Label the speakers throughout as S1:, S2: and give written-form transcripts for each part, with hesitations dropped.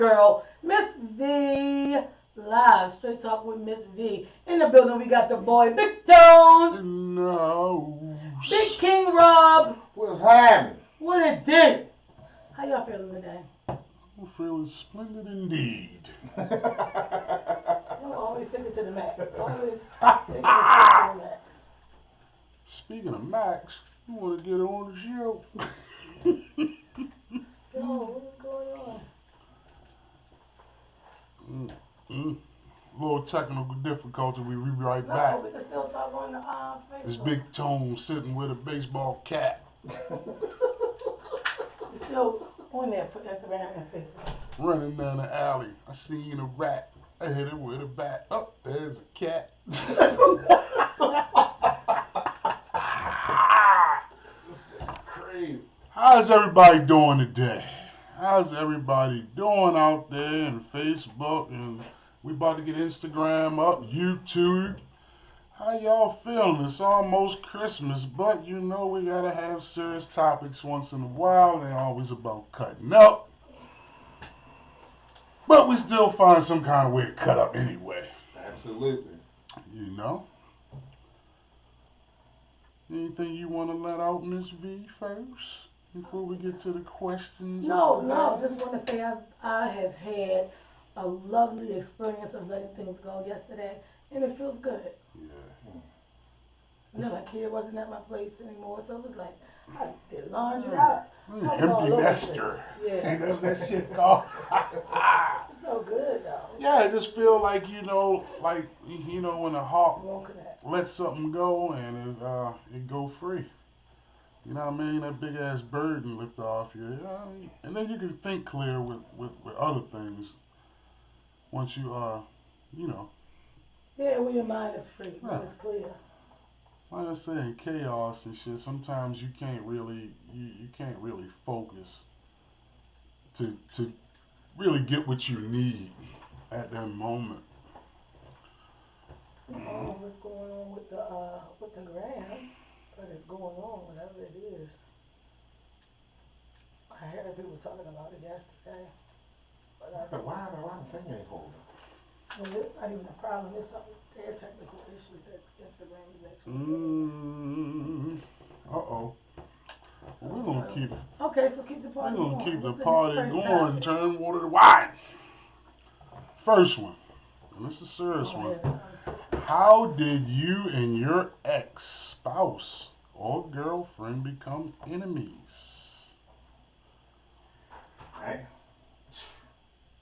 S1: girl, Miss V. Live, straight talk with Miss V. In the building, we got the boy, Big Tone,
S2: No.
S1: Big King Rob.
S3: What's happening?
S1: What it did? How y'all feeling today?
S2: I'm feeling splendid indeed.
S1: Y'all always take it to the max. Always take it to the max.
S2: Speaking of Max, you want to get on the show?
S1: Yo, what's going on?
S2: Mm. Little technical difficulty. We be right
S1: No,
S2: back.
S1: we can still talk on the
S2: This
S1: Facebook.
S2: Big Tone sitting with a baseball cap,
S1: We still on there for Instagram and Facebook.
S2: running down the alley. I seen a rat. I hit it with a bat. Oh, there's a cat.
S3: Crazy.
S2: How's everybody doing today? How's everybody doing out there in Facebook? And we about to get Instagram up, YouTube. How y'all feeling? It's almost Christmas, but you know we gotta have serious topics once in a while. They always about cutting up. But we still find some kind of way to cut up anyway.
S3: Absolutely.
S2: You know? Anything you want to let out, Miss V, first? Before we get to the questions?
S1: No,
S2: of the
S1: no,
S2: day?
S1: just want to say I have had a lovely experience of letting things go yesterday, and it feels good.
S2: Yeah.
S1: You know, my kid wasn't at my place anymore, so it was like I did laundry out. I was all
S2: Empty
S1: over the
S2: nester.
S1: place. Yeah,
S2: Ain't that shit called?
S1: it felt good though.
S2: Yeah, I just feel like, when a hawk
S1: Won't connect.
S2: lets something go and it go free. You know what I mean? That big ass bird and lift off you. And then you can think clear with other things once you know,
S1: Yeah, when your mind is free, when
S2: yeah.
S1: it's clear.
S2: Like I say, in chaos and shit, sometimes you can't really focus to really get what you need at that moment.
S1: I don't know what's going on with the gram, but it's going on, whatever it is. I heard people talking about it yesterday, but I don't
S3: Why,
S1: know.
S3: why the thing ain't holding?
S1: Well, it's not even a problem. It's something, their technical issues that Instagram is actually giving them.
S2: Mm, uh-oh. Well,
S1: So
S2: we're
S1: it's
S2: gonna
S1: like,
S2: keep
S1: okay, so keep the
S2: we're
S1: party
S2: gonna
S1: going.
S2: keep the
S1: What's the
S2: party
S1: first
S2: going.
S1: topic?
S2: Turn water to wine. First one, and this is a serious
S1: Go
S2: one.
S1: ahead.
S2: How did you and your ex spouse or girlfriend become enemies?
S3: Man.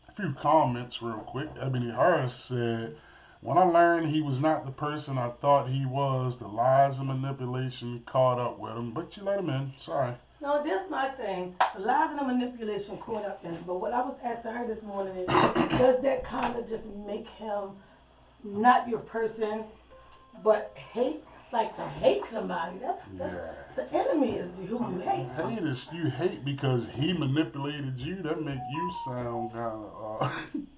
S2: A few comments real quick. Ebony Harris said, when I learned he was not the person I thought he was, the lies and manipulation caught up with him. But you let him in. Sorry.
S1: No, this my thing. The lies and the manipulation caught up in. But what I was asking her this morning is, does that kind of just make him not your person, but like to hate somebody? That's
S2: Yeah.
S1: the enemy is who you hate.
S2: Hate is you hate because he manipulated you. That make you sound kind of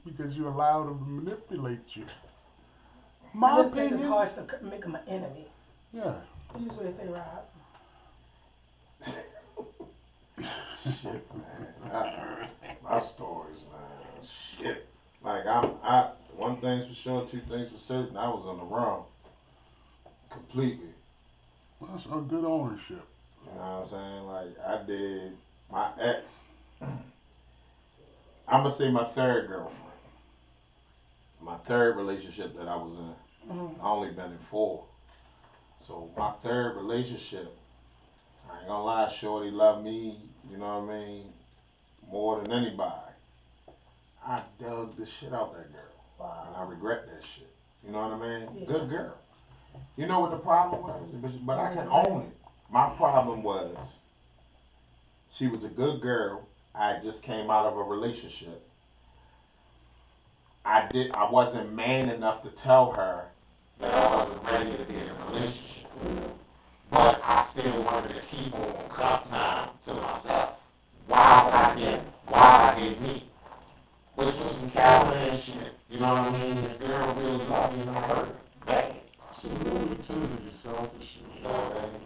S2: because you allowed him to manipulate you.
S1: I
S2: My
S1: just think it's
S2: opinion.
S1: harsh to make him an enemy.
S2: Yeah.
S1: What you supposed to say, Rob?
S3: Shit, man. My stories, man. Shit. One thing's for sure, two things for certain. I was on the wrong. Completely.
S2: That's a good ownership.
S3: You know what I'm saying? Like, I did my ex. I'm gonna say my third girlfriend. My third relationship that I was in.
S1: Mm-hmm.
S3: I only been in four. So my third relationship, I ain't gonna lie, Shorty loved me, you know what I mean, more than anybody. I dug the shit out that girl. And I
S1: Wow.
S3: regret that shit. You know what I mean?
S1: Yeah.
S3: Good girl. You know what the problem was? But I can own it. My problem was she was a good girl. I just came out of a relationship. I wasn't man enough to tell her that I wasn't ready to be in a relationship. But I still wanted to keep on cup time to myself. Why I did me. Which was some cavalier shit. You know what I mean? The girl really loved me and I hurt her. Bad.
S2: Absolutely, too. You selfish.
S3: You know what I mean?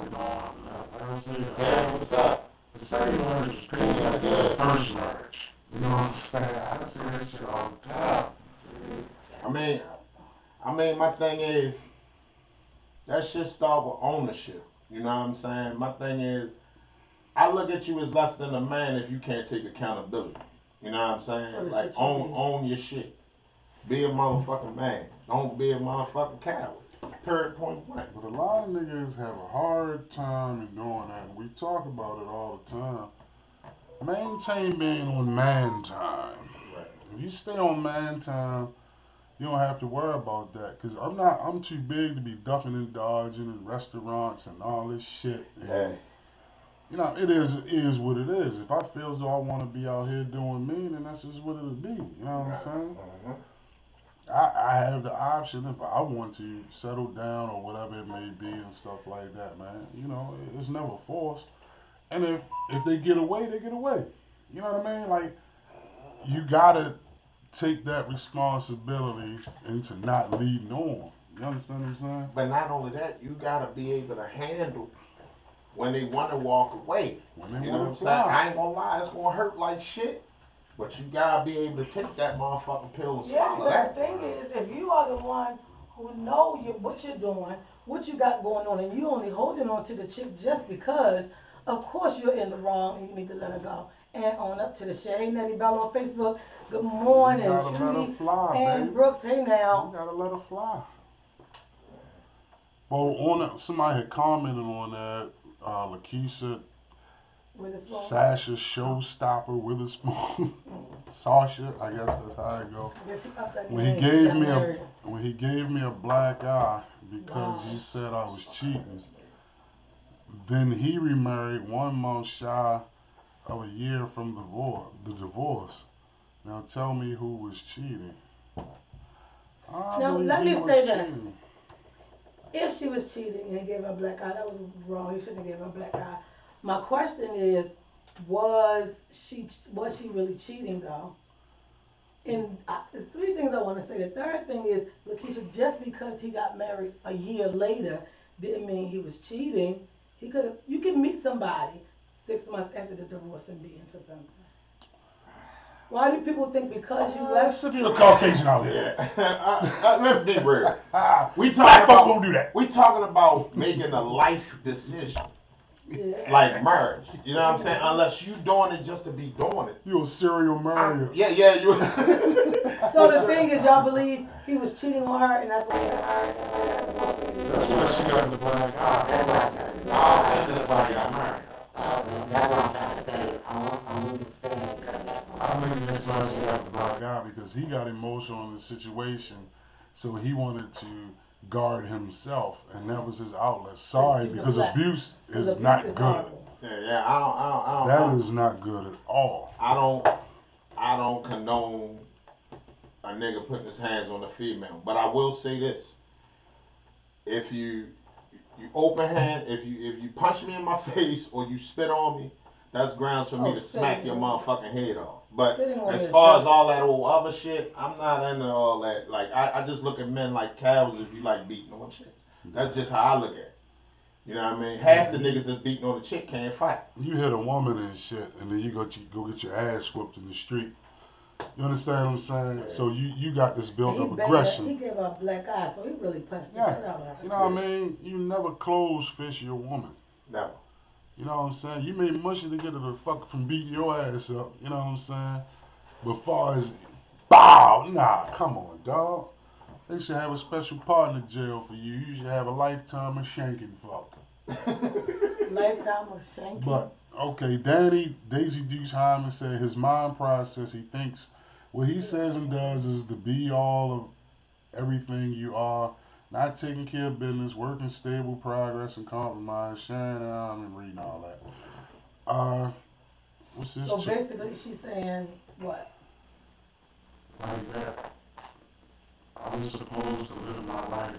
S2: You know what I'm saying? Like I say,
S3: Man, what's up?
S2: the second marriage is pretty much the first marriage. You know what I'm saying? I see that shit all the time.
S3: I mean, my thing is that shit start with ownership. You know what I'm saying? My thing is, I look at you as less than a man if you can't take accountability. You know what I'm
S1: For
S3: saying?
S1: the
S3: Like
S1: shit you
S3: own
S1: did.
S3: own your shit. Be a motherfucking man. Don't be a motherfucking coward. Period. Point blank.
S2: But a lot of niggas have a hard time in doing that. And we talk about it all the time. Maintain being on man time.
S3: Right.
S2: If you stay on man time, you don't have to worry about that. Cause I'm too big to be ducking and dodging in restaurants and all this shit. And,
S3: Hey.
S2: you know, it is what it is. If I feel as though I want to be out here doing me, then that's just what it'll be. You know what I'm saying?
S3: Mhm.
S2: I have the option if I want to settle down or whatever it may be and stuff like that, man. You know, it's never forced. And if they get away, they get away. You know what I mean? Like you gotta take that responsibility into not leading on. You understand what I'm saying?
S3: But not only that, you gotta be able to handle when they want to walk away.
S2: When they
S3: You know what
S2: want
S3: I'm
S2: to
S3: saying?
S2: fly.
S3: I ain't gonna lie, it's gonna hurt like shit. But you gotta be able to take that motherfucking pill and
S1: Yeah,
S3: swallow
S1: because
S3: that.
S1: the thing is, if you are the one who know what you're doing, what you got going on, and you only holding on to the chick just because, of course you're in the wrong and you need to let her go. And on up to the shit. Hey, Nettie Bell on Facebook. Good morning,
S2: You gotta let her
S1: Trudy
S2: fly,
S1: and
S2: baby.
S1: Brooks. Hey
S2: You
S1: now.
S2: gotta let her fly. Well, somebody had commented on that. Lakeisha,
S1: With his phone.
S2: Sasha, Showstopper, Witherspoon, Sasha. I guess that's how it go.
S1: Yeah, she up that
S2: When he
S1: game. She
S2: gave
S1: got
S2: me a
S1: married.
S2: when he gave me a black eye because
S1: Wow.
S2: he said I was cheating, then he remarried 1 month shy of a year from the divorce. Now tell me who was cheating. I
S1: Now,
S2: believe
S1: let
S2: he
S1: me
S2: was
S1: say this.
S2: cheating.
S1: If she was cheating and he gave her a black eye, that was wrong. He shouldn't have gave her a black eye. My question is, was she really cheating though? And there's three things I want to say. The third thing is, Lakeisha, just because he got married a year later didn't mean he was cheating. He could have. You can meet somebody 6 months after the divorce and be into something. Why do people think because you left?
S2: If you're a Caucasian out here.
S3: Yeah. Let's be real. We
S2: Black
S3: talking
S2: folk
S3: about
S2: don't do that.
S3: we talking about making a life decision.
S1: Yeah.
S3: Like marriage. You know what I'm saying? Unless you doing it just to be doing it.
S2: You a serial marrier.
S3: Yeah, you.
S1: So the thing is, y'all believe he was cheating on her, and that's why he got married.
S2: That's why she got the black eye.
S3: Oh, that's why I got married.
S2: I think that's why she got the black eye because he got emotional in the situation, so he wanted to guard himself, and that was his outlet. Sorry,
S1: To
S2: because
S1: deflect.
S2: abuse
S1: Because
S2: is
S1: abuse
S2: not
S1: is
S2: good.
S1: horrible.
S3: Yeah, I
S2: That
S3: don't.
S2: is not good at all.
S3: I don't condone a nigga putting his hands on a female, but I will say this: if you open hand, if you punch me in my face or you spit on me, that's grounds for me
S1: Oh,
S3: to smack your
S1: spitting.
S3: motherfucking head off. But
S1: Spitting on
S3: as
S1: is
S3: far as
S1: different.
S3: all that old other shit, I'm not into all that. Like I just look at men like cows if you like beating on chicks. That's just how I look at it. You know what I mean? Half the niggas that's beating on a chick can't fight.
S2: You hit a woman and shit, and then you go get your ass whooped in the street. You understand what I'm saying? So you got this built
S1: He
S2: up
S1: banged her,
S2: aggression.
S1: he gave her a black eye, so he really punched the
S2: Yeah.
S1: shit out of her.
S2: You know what I mean? You never close fist your woman.
S3: Never.
S2: You know what I'm saying? You may mush her to get her to fuck from beating your ass up. You know what I'm saying? But far as bow, nah, come on, dog. They should have a special part in the jail for you. You should have a lifetime of shanking fuck.
S1: Lifetime of shanking.
S2: But okay, Daisy Dukes Hyman said his mind process. He thinks what he says and does is the be all of everything you are. Not taking care of business, working stable progress and compromise, sharing out and reading all that. What's this?
S1: So basically, she's saying what?
S2: Like that. I was supposed to live my life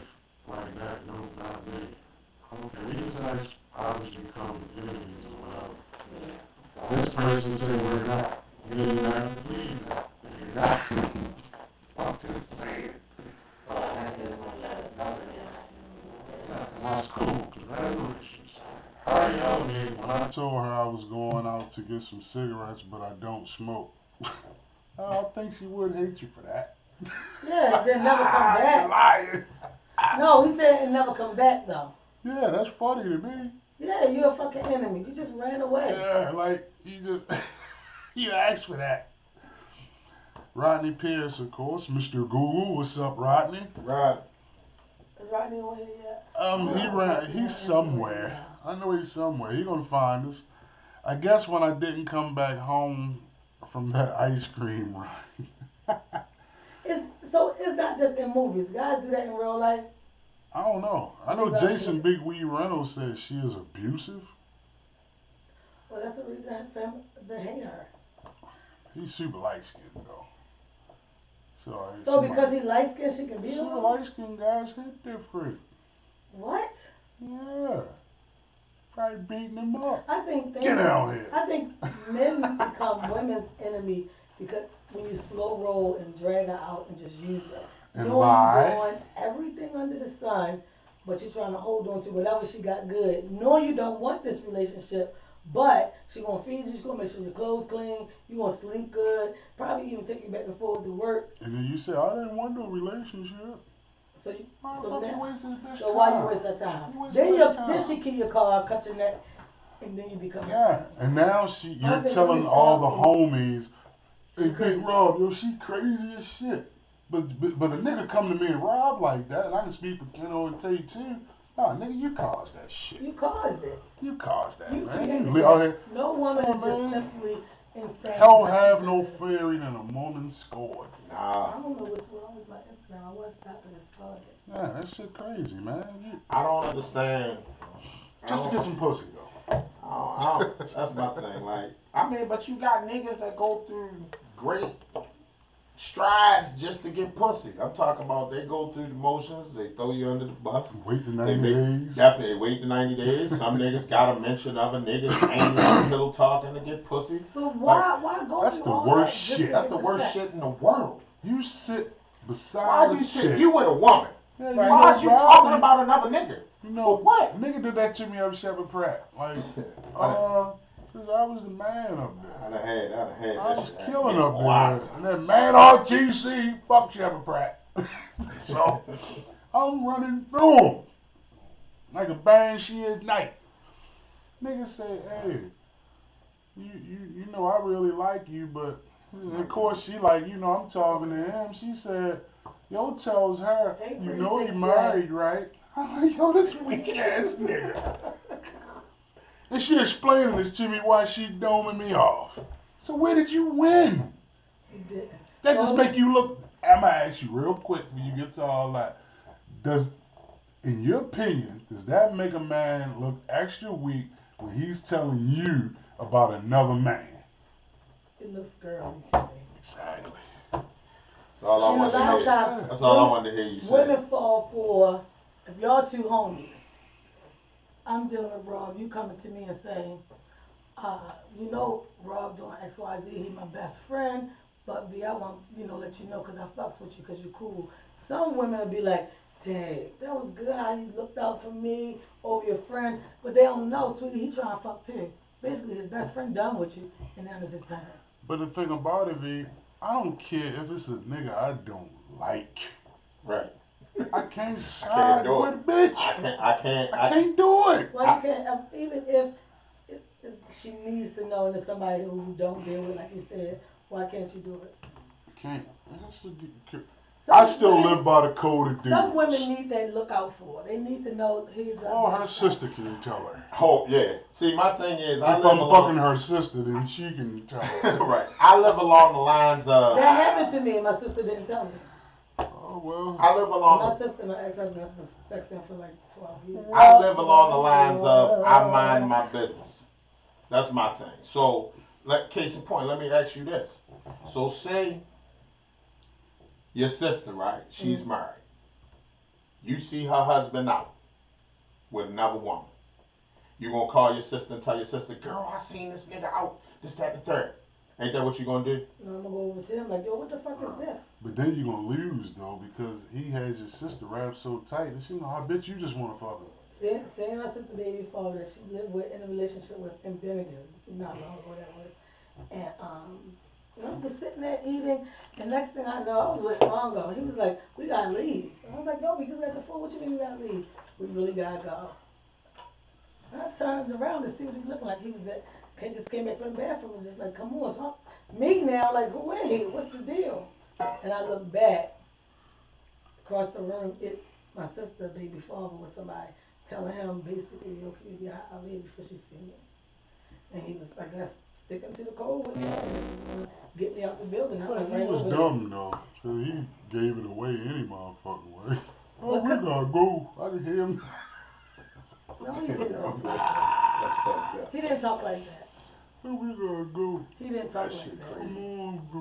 S2: like that, no, not me. Okay, these guys obviously become enemies or whatever. This person said we're not. You didn't have to believe that. You're not. I'm just saying. That's cool. Congratulations. Ariel, when I told her I was going out to get some cigarettes, but I don't smoke. I think she would hate you for that.
S1: Yeah, then never come
S2: You're
S1: back.
S2: lying.
S1: No, he said it never come back though.
S2: Yeah, that's funny to me.
S1: Yeah, you're a fucking enemy. You just ran away.
S2: Yeah, like you just you asked for that. Rodney Pierce, of course, Mr. Google. What's up, Rodney?
S3: Right.
S1: Is Rodney on here yet?
S2: He's somewhere. I know he's somewhere. He gonna find us. I guess when I didn't come back home from that ice cream run.
S1: So it's not just in movies. Guys do that in real life.
S2: I don't know. I know Jason Big Wee Reynolds says she is abusive.
S1: Well, that's the reason they hate her.
S2: He's super light skinned though.
S1: So because he light skinned, she can beat him?
S2: Super light skinned guys hit different.
S1: What?
S2: Yeah. Probably beating him up.
S1: I think
S2: Get out here.
S1: I think men become women's enemy because when you slow roll and drag her out and just use her.
S2: And
S1: Knowing
S2: lie.
S1: you're doing everything under the sun, but you're trying to hold on to whatever she got good. Knowing you don't want this relationship, but she gonna feed you, she gonna make sure your clothes clean, you gonna sleep good, probably even take you back and forth to work.
S2: And then you say, I didn't want no relationship.
S1: So you,
S2: Why
S1: so
S2: the fuck
S1: now,
S2: you wasting this bitch
S1: so why
S2: time?
S1: you waste her time?
S2: You wasting
S1: Then
S2: her
S1: you,
S2: time.
S1: then she kill your car, cut your neck, and then you become.
S2: Yeah, and now you're
S1: I think
S2: telling
S1: we
S2: all the
S1: saw-
S2: homies, hey,
S1: She
S2: Big
S1: crazy.
S2: Rob, yo, she crazy as shit. But a nigga come to me and Rob like that, and I can speak for Keno and Tay too. Nah, nigga, you caused that shit.
S1: You caused it.
S2: You caused that,
S1: You
S2: man.
S1: created
S2: You out here,
S1: it. No woman
S2: Come
S1: is
S2: on,
S1: just
S2: man.
S1: simply insane.
S2: hell
S1: just
S2: have
S1: because
S2: no
S1: it's-
S2: fairy than a woman scored.
S1: I
S3: Nah.
S1: don't know what's wrong with my Instagram. I was stopping this target.
S2: Yeah, that shit crazy, man.
S3: I don't understand.
S2: Just to get some pussy though.
S3: That's my thing. Like, I mean, but you got niggas that go through great strides just to get pussy. I'm talking about they go through the motions, they throw you under the bus.
S2: Wait the
S3: They
S2: 90
S3: make,
S2: days.
S3: definitely wait the 90 days. Some niggas got a mention of a nigga hanging on pillow talking to get pussy.
S1: But why go
S2: that's
S1: through
S2: the
S1: all
S2: worst
S1: that just
S2: shit.
S1: to
S3: That's
S1: get
S3: the worst
S1: sex?
S3: shit in the world.
S2: You sit beside
S3: Why
S2: a
S3: you
S2: chick.
S3: shit? You with a woman.
S2: Yeah,
S1: Right.
S3: Why is you
S2: Rob,
S3: talking about another nigga?
S2: You know,
S3: For what?
S2: Nigga did that to me up Shepard Pratt. Like,
S3: I'd
S2: cause I was the man up there.
S3: have had
S2: I
S3: that
S2: was
S3: shit.
S2: killing
S3: Yeah,
S2: up
S3: wild.
S2: there. And then man on GC, fuck Shepard Pratt. So, I'm running through him. Like a bang she at night. Nigga say, hey, you know I really like you, but of course she like, you know, I'm talking to him. She said, yo tells her,
S1: Hey,
S2: you
S1: pretty
S2: know
S1: big
S2: you
S1: Jack.
S2: married, right? I'm like, yo, this weak ass nigga. And she explaining this to me why she doming me off. So where did you win?
S1: You didn't.
S2: That just
S1: Well,
S2: make you look. I'm gonna ask you real quick when you get to all that. In your opinion, does that make a man look extra weak when he's telling you about another man?
S1: It looks girly to me.
S2: Exactly.
S3: That's all I
S1: And a
S3: want to
S1: lot of
S3: hear.
S1: times,
S3: That's all I wanted to hear you say.
S1: women fall for, if y'all two homies, I'm dealing with Rob, you coming to me and saying, you know, Rob doing X, Y, Z, he my best friend, but V, I want, let you know because I fucks with you because you cool. Some women will be like, dang, that was good how you looked out for me over your friend, but they don't know, sweetie, he trying to fuck too. Basically, his best friend done with you, and now it's his time.
S2: But the thing about it, V, I don't care if it's a nigga I don't like.
S3: Right.
S2: I can't side
S3: do
S2: with
S3: it.
S2: a bitch.
S3: I
S2: can't do it.
S1: Well, you can't, even if she needs to know and it's somebody who you don't deal with, like you said, why can't you do it?
S2: Can't.
S1: Some
S2: I still
S1: women-
S2: live by the code of dudes.
S1: Some women need that look out for. They need to know here's
S2: Or her sister can tell her.
S3: Oh, yeah. See, my thing is, I
S2: If
S3: live
S2: I'm
S3: along...
S2: fucking her sister, then she can tell her.
S3: Right. I live along the lines of...
S1: That happened to me and my sister didn't tell me.
S2: Oh, well.
S3: I live along...
S1: My sister, my ex-husband, was sexting for like 12 years.
S3: I live along the lines of I mind my business. That's my thing. So, case in point, let me ask you this. So, say your sister, right? She's married. You see her husband out with another woman. You gonna call your sister and tell your sister, girl, I seen this nigga out, this, that, and the third. Ain't that what you gonna do?
S1: And I'm gonna go over to him like, yo, what the fuck is this?
S2: But then you're going to lose, though, because he has your sister wrapped so tight that she know, I bet you just want to fuck her.
S1: Saying my sister baby father that she lived with in a relationship with in Bennigan's not long ago that was. And And I was sitting there eating, and next thing I know, I was with Mongo. He was like, "We gotta leave." And I was like, "No, we just got the food. What you mean we gotta leave? We really gotta go." And I turned around to see what he looked like. He was at, just came back from the bathroom and just like, "Come on." So me now, like, who in here? What's the deal? And I look back across the room. It's my sister, baby father, with somebody telling him basically, "Yo, can you be out here before she see me?" And he was like, "That's sticking to the code with me. And he was gonna get me out the building." I
S2: But
S1: went
S2: he
S1: right
S2: was
S1: over there.
S2: dumb though, 'cause he gave it away any motherfucking way. Oh,
S1: Well,
S2: we gotta go. I can hear him.
S1: No, he didn't talk like that.
S3: That's fucked up.
S1: He didn't talk like that.
S2: Oh, we gotta go.
S1: He didn't talk
S3: That
S1: like
S3: shit
S1: that.
S3: crazy.
S2: Come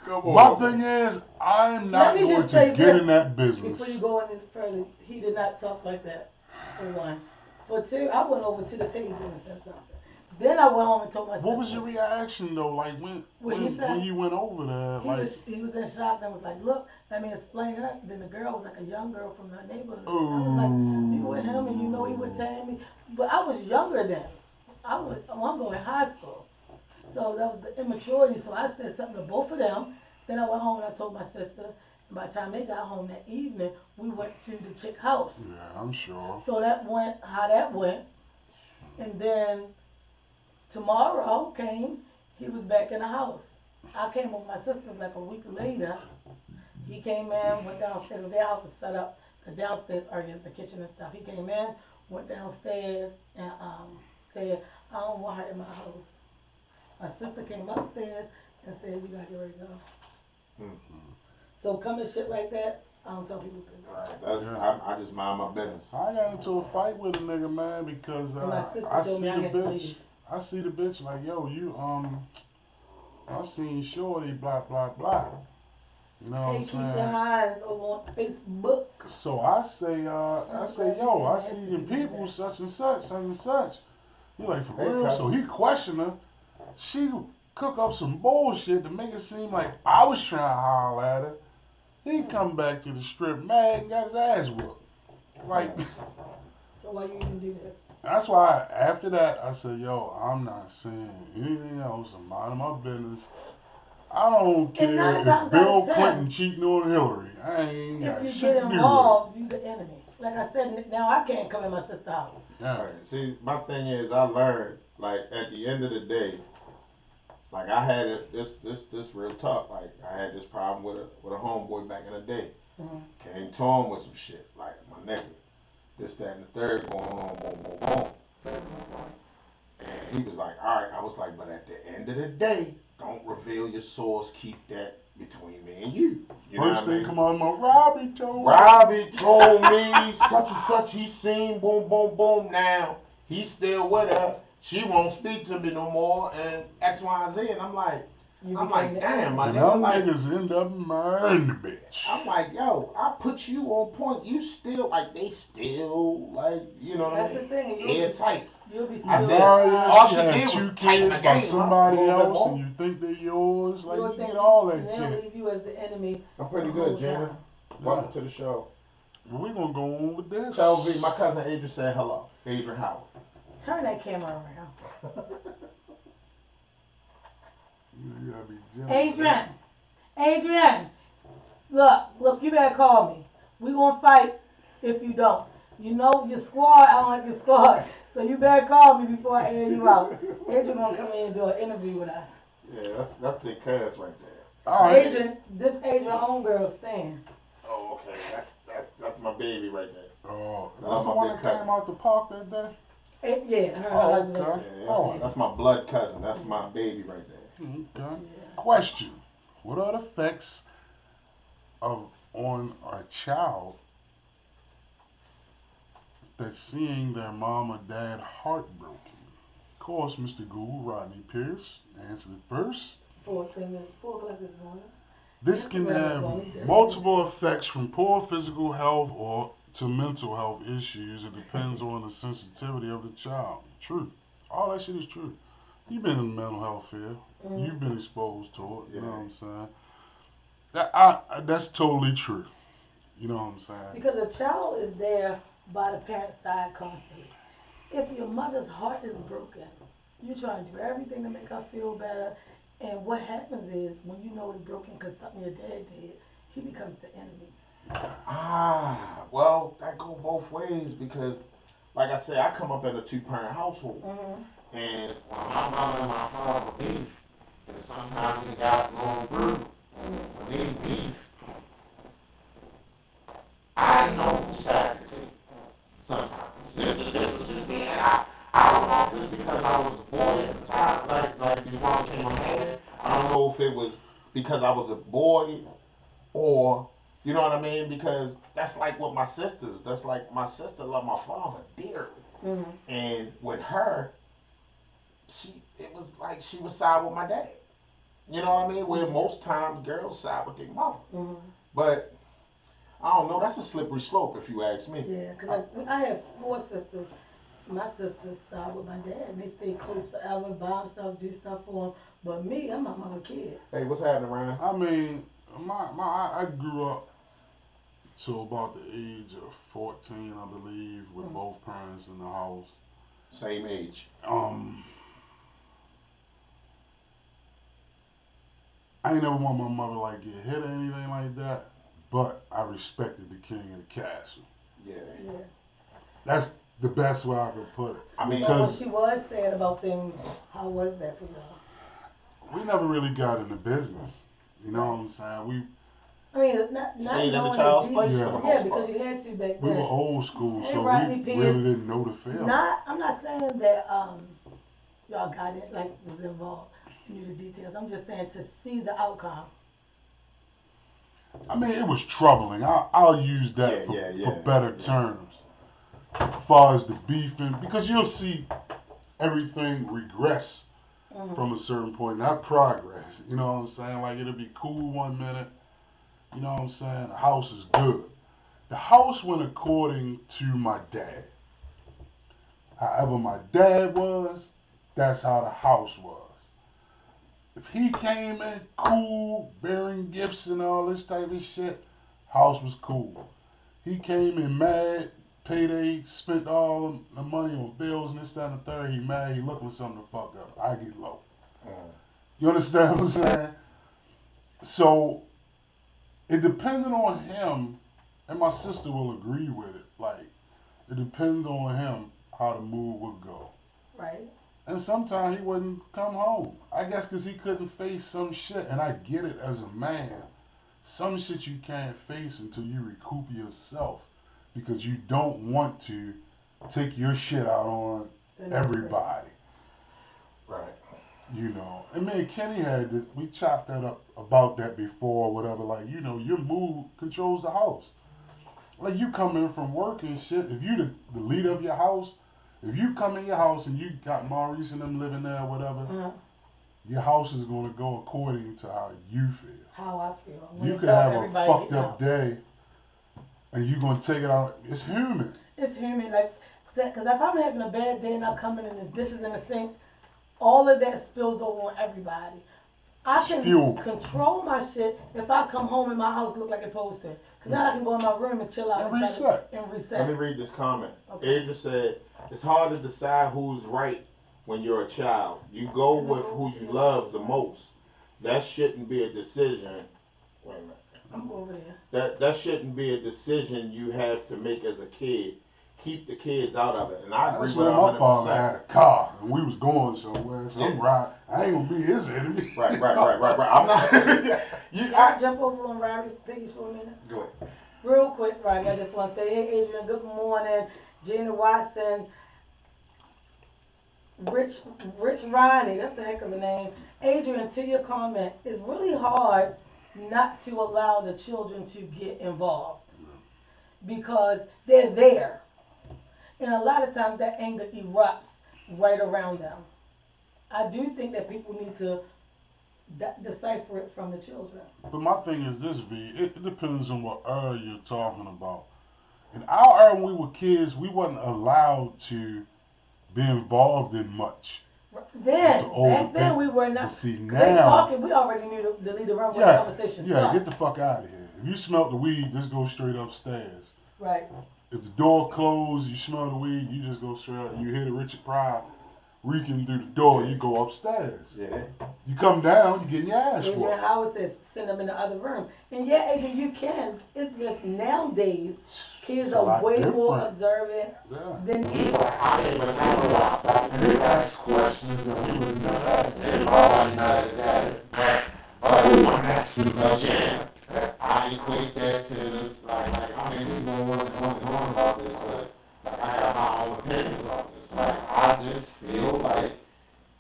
S3: Come
S2: on. My
S3: on.
S2: thing is, I'm
S1: Let
S2: not
S1: me
S2: going
S1: just say
S2: to get
S1: this
S2: in that business.
S1: Before you go any further, he did not talk like that, for one. For two, I went over to the table and said something. Then I went home and told my sister.
S2: What was your reaction though? Like
S1: What he said?
S2: when you went over there, like
S1: He was in shock and was like, "Look, let me explain that." Then the girl was like a young girl from the neighborhood. I was like, "You with him and you know he would tell me." But I was younger then. I'm going high school. So that was the immaturity. So I said something to both of them. Then I went home and I told my sister. And by the time they got home that evening, we went to the chick house.
S2: yeah, I'm sure.
S1: So that went how that went. And then tomorrow came, he was back in the house. I came with my sisters like a week later. He came in, went downstairs. Their house is set up. The downstairs area is the kitchen and stuff. He came in, went downstairs, and said, "I don't want her in my house." My sister came upstairs and said, "You gotta get ready to go."
S3: Mm-hmm.
S1: So coming shit like that, I don't tell people business.
S3: Right. That's
S2: Yeah.
S3: I just mind my business.
S2: I got into a fight with a nigga, man, because
S1: And my sister
S2: I
S1: told
S2: see
S1: me I
S2: the
S1: had to
S2: bitch.
S1: leave.
S2: I see the bitch like, yo, you I seen Shorty, blah blah blah. You know what
S1: Hey,
S2: I'm
S1: Keisha
S2: saying?
S1: Hines over on Facebook.
S2: So I say, yo, I see your people,
S1: That.
S2: such and such, such and such. He like, for
S3: Hey,
S2: real?
S3: cousin.
S2: So he questioned her. She cook up some bullshit to make it seem like I was trying to holler at her. He come back to the strip mad and got his ass whooped. Like,
S1: So why you even do this?
S2: that's why after that I said, yo, I'm not saying anything else. I'm minding my business. I don't
S1: And nine
S2: care
S1: times
S2: if Bill
S1: out of 10,
S2: Clinton cheating on Hillary. I ain't got
S1: If you
S2: shit
S1: get
S2: to do with it.
S1: involved, you the enemy. Like I said, now I can't come in my sister's house.
S2: Yeah.
S3: Right. See, my thing is, I learned like at the end of the day, like I had this real talk. Like I had this problem with a homeboy back in the day.
S1: Mhm.
S3: Came to him with some shit like my nigga, this that and the third going on, boom boom boom. And he was like, all right. I was like, but at the end of the day, don't reveal your source. Keep that between me and you. You know
S2: First
S3: what I
S2: thing
S3: mean?
S2: come on, my Robbie told me.
S3: Robbie told me such and such he seen boom boom boom now. He's still with her. She won't speak to me no more and X, Y, and Z. And I'm like,
S1: You
S3: I'm
S1: became
S3: like,
S1: the
S3: damn,
S1: enemy.
S3: my
S2: And
S3: nigga,
S2: them
S3: like,
S2: niggas end up marrying the bitch.
S3: I'm like, yo, I put you on point. You still, like, they still, like, you know what I
S1: That's the
S3: mean?
S1: thing.
S3: Airtight.
S1: You'll be
S3: I
S1: still.
S3: said,
S2: Mariah,
S3: all
S2: she
S3: she
S2: had
S3: did was
S2: two
S3: tighten
S2: kids
S3: the
S2: by
S3: game up
S2: somebody
S3: a little bit
S2: else,
S3: more.
S2: and you think they're yours. Like,
S1: You'll
S2: you
S1: think
S2: get all that
S1: they'll
S2: shit.
S1: leave you as the enemy.
S3: I'm pretty
S1: the
S3: good,
S1: whole
S3: Gina.
S1: time.
S3: Welcome to the show.
S2: Well, we gonna go on with this.
S3: Tell V, my cousin Adrian said hello. Adrian Howard.
S1: Turn that camera around.
S2: You gotta be gentle.
S1: Adrian, look, you better call me. We gonna fight if you don't. You know your squad, I don't like your squad. So you better call me before I air you out. Adrian gonna come in and do an interview with us.
S3: Yeah, that's big cuz right there.
S2: All right.
S1: This Adrian homegirl Stan.
S3: Oh, okay. That's my baby right there.
S2: Oh,
S3: That's
S2: that's the
S3: my
S2: one
S3: big
S2: that
S3: cousin.
S2: came out the park that day?
S1: Yeah, her
S2: Oh,
S1: husband.
S2: okay.
S3: Yeah,
S2: Oh.
S3: that's my blood cousin. That's my baby right there.
S2: Okay.
S1: Yeah.
S2: Question: what are the effects of on a child that's seeing their mom or dad heartbroken? Of course, Mr. Google Rodney Pierce answered it first.
S1: Fourth thing is 4 o'clock this morning.
S2: This can have multiple effects from poor physical health or to mental health issues. It depends on the sensitivity of the child. True. All that shit is true. You've been in mental health field.
S1: Mhm.
S2: You've been exposed to it. You know
S3: Yeah.
S2: what I'm saying? That's totally true. You know what I'm saying?
S1: Because a child is there by the parent's side constantly. If your mother's heart is broken, You try to do everything to make her feel better. And what happens is when you know it's broken because something your dad did, he becomes the enemy.
S3: Well, that go both ways because, like I said, I come up in a two-parent household,
S1: Mm-hmm.
S3: and when my mother and my father beef, and sometimes we got a little brutal. When they beef, I know who side to take. Sometimes this is just me, and I don't know if it's because I was a boy at the time, like the wrong came on head. I don't know if it was because I was a boy or you know what I mean? Because that's like with my sisters. That's like my sister loved my father dearly.
S1: Mm-hmm.
S3: And with her, it was like she was side with my dad. You know what I mean? Where most times girls side with their mother.
S1: Mm-hmm.
S3: But I don't know. That's a slippery slope if you ask me.
S1: Yeah, because I have four sisters. My sisters side with my dad, and they stay close forever, buy stuff, do stuff for him. But me, I'm my mama kid.
S3: Hey, what's happening, Ryan?
S2: I mean, I grew up to about the age of 14, I believe, with
S1: Mm.
S2: both parents in the house.
S3: Same age.
S2: Um, I ain't never want my mother like get hit or anything like that, but I respected the king of the castle.
S3: Yeah.
S1: Yeah.
S2: That's the best way I could put it.
S3: I mean,
S1: So when
S2: Because
S1: she was saying about things, how was that for y'all?
S2: we never really got into business. You know what I'm saying?
S1: I mean, not
S3: stayed in the
S1: knowing
S3: child's
S1: the
S3: place
S2: Yeah.
S3: for the
S1: details. Yeah,
S3: most
S1: because
S3: part.
S1: you had to back
S2: We were
S1: then.
S2: old school,
S1: Hey,
S2: so
S1: Rodney
S2: we
S1: P.
S2: really didn't know the film.
S1: I'm not saying that y'all got it like was involved. You knew the details. I'm just saying to see the outcome.
S2: I mean, it was troubling. I'll use that
S3: Yeah,
S2: for better
S3: yeah.
S2: terms. As far as the beefing, because you'll see everything regress
S1: Mm-hmm.
S2: from a certain point, not progress. You know what I'm saying? Like it'll be cool one minute. You know what I'm saying? The house is good. The house went according to my dad. However, my dad was, that's how the house was. If he came in cool, bearing gifts and all this type of shit, house was cool. He came in mad, payday, spent all the money on bills and this, that, and the third. He mad, he looking for something to fuck up. I get low. You understand what I'm saying? So it depended on him, and my sister will agree with it. Like it depends on him how the mood would go.
S1: Right.
S2: And sometimes he wouldn't come home. I guess because he couldn't face some shit. And I get it as a man. Some shit you can't face until you recoup yourself. Because you don't want to take your shit out on
S1: The next person.
S2: everybody.
S3: Right.
S2: You know. And me and Kenny had this, we chopped that up about that before or whatever. Like, you know, your mood controls the house. Like you come in from work and shit. If you the leader of your house, if you come in your house and you got Maurice and them living there or whatever,
S1: Uh-huh.
S2: your house is going to go according to how you feel.
S1: How I feel.
S2: You could have a fucked up day and you're going to take it out. It's human.
S1: It's human, like, because if I'm having a bad day and I'm coming in and the dishes in the sink, all of that spills over on everybody. I
S2: It's
S1: can
S2: fuel.
S1: control my shit if I come home and my house look like it's supposed to. Because now I can go in my room and chill out
S2: And
S1: and
S2: reset.
S1: and reset.
S3: Let me read this comment.
S1: Okay.
S3: Adrian said, it's hard to decide who's right when you're a child. You go with who you love the most. That shouldn't be a decision. Wait a minute.
S1: I'm over there.
S3: That shouldn't be a decision you have to make as a kid. Keep the kids out of it. And I agree
S2: That's
S3: with
S2: when
S3: her
S2: my father
S3: 100%.
S2: had a car and we was going somewhere. So I'm
S3: Yeah.
S2: right. I ain't going to be his enemy.
S3: Right. I'm not.
S1: Can I jump over on Robbie's page for a minute?
S3: Go ahead.
S1: Real quick, Robbie, I just want to say, hey, Adrian, good morning. Gina Watson, Rich Ronnie, that's a heck of a name. Adrian, to your comment, it's really hard not to allow the children to get involved because they're there. And a lot of times that anger erupts right around them. I do think that people need to decipher it from the children.
S2: But my thing is this, V. It depends on what era you're talking about. In our era when we were kids, we wasn't allowed to be involved in much.
S1: Then,
S2: With the older
S1: back then
S2: people.
S1: we were
S2: But
S1: not.
S2: see
S1: They
S2: now,
S1: talking, we already knew to leave the room when the
S2: yeah,
S1: conversation
S2: yeah,
S1: started.
S2: get the fuck out of here. If you smell the weed, just go straight upstairs.
S1: Right.
S2: If the door closed, you smell the weed, you just go straight up. You hear the Richard Pryor, reeking through the door, you go upstairs.
S3: Yeah.
S2: You come down, you getting your ass
S1: Adrian
S2: whooped.
S1: Howard says send them in the other room. And yeah, Adrian, you can. It's just nowadays kids
S2: It's a
S1: are
S2: lot
S1: way more
S2: different.
S1: observant
S2: Yeah.
S1: than
S4: I didn't even know you ask questions that we would never ask. And all I know is that we want to ask you about jam. I equate that to this, I mean, we going on about this, but I have my own opinions on this. I just feel like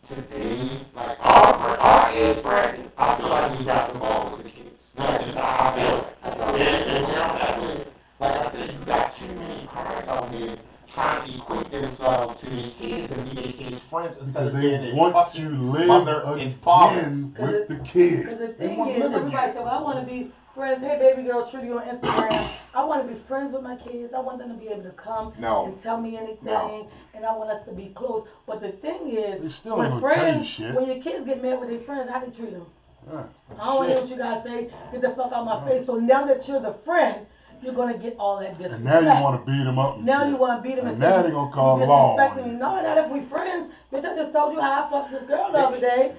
S4: today's, our age bracket, I feel like we got the ball with the kids. That's just how I feel. And we're on that way. Like I said, you got too many parents out here trying to equate themselves to their kids and be their kids' friends instead
S2: Because
S4: of
S2: they
S4: being
S2: want
S4: their
S2: to
S4: fucking
S2: live
S4: mother and father.
S2: again
S1: Cause
S2: with the
S1: because
S2: kids.
S1: the
S2: They
S1: thing
S2: want to
S1: is,
S2: live
S1: everybody
S2: again.
S1: said, well, I want to be friends. Hey, baby girl, Trudy on Instagram. I want to be friends with my kids. I want them to be able to come
S3: No.
S1: and tell me anything,
S3: No.
S1: and I want us to be close. But the thing is,
S2: They still
S1: when
S2: ain't gonna tell you
S1: friends,
S2: shit.
S1: when your kids get mad with their friends, how they treat them?
S2: Yeah.
S1: I don't want to hear
S2: Shit.
S1: what you guys say. Get the fuck out of my face. So now that you're the friend, you're gonna get all that disrespect.
S2: And now you want to beat them up. And
S1: Now
S2: shit.
S1: you want to beat them
S2: And
S1: and
S2: now
S1: say
S2: they gonna call
S1: you
S2: law
S1: disrespecting
S2: on
S1: me.
S2: you.
S1: No, not if we friends. Bitch, I just told you how I fucked this girl the other day.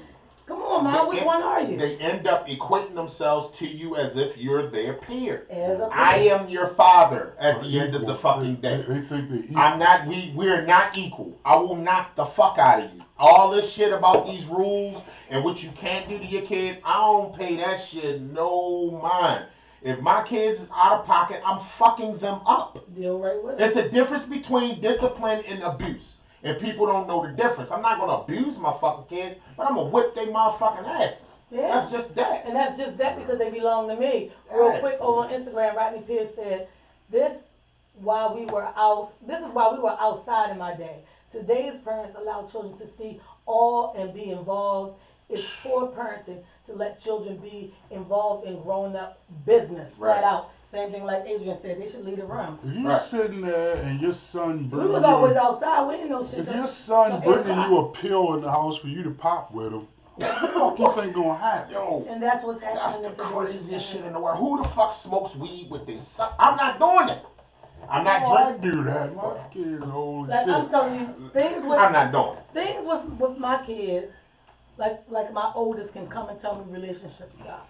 S1: Come on, man. Which one are you?
S3: They end up equating themselves to you as if you're their peer.
S1: As a
S3: I
S1: peer.
S3: am your father at
S2: Or
S3: the end of the
S2: equal.
S3: fucking day.
S2: They think they're equal.
S3: I'm not. We're not equal. I will knock the fuck out of you. All this shit about these rules and what you can't do to your kids, I don't pay that shit no mind. If my kids is out of pocket, I'm fucking them up.
S1: Deal right with it.
S3: There's a difference between discipline and abuse. And people don't know the difference. I'm not gonna abuse my fucking kids, but I'm gonna whip their motherfucking asses.
S1: Yeah.
S3: That's just that.
S1: And that's just that because they belong to me. Real
S3: Right.
S1: quick over on Instagram, Rodney Pierce said, This is why we were outside in my day. Today's parents allow children to see all and be involved. It's poor parenting to let children be involved in grown up business. Flat
S3: Right.
S1: out. Same thing like Adrian said, they should leave the room.
S2: If you're
S3: Right.
S2: sitting there and your son
S1: So we
S2: bringing
S1: was
S2: you,
S1: always outside, we didn't know shit.
S2: if
S1: till-
S2: your son
S1: till 8
S2: bringing
S1: o'clock.
S2: you a pill in the house for you to pop with him, what the fuck you think gonna happen?
S3: Yo,
S1: And that's what's
S3: that's
S1: happening
S3: the
S1: in today's
S3: craziest shit
S1: society.
S3: in the world. Who the fuck smokes weed with their son? I'm not doing it. I'm not
S2: Oh, I
S3: drinking.
S2: do that. My kids are old
S1: Like
S2: as
S1: I'm
S2: shit.
S1: telling you, things with
S3: I'm not doing it.
S1: things with my kids, like my oldest can come and tell me relationship stuff.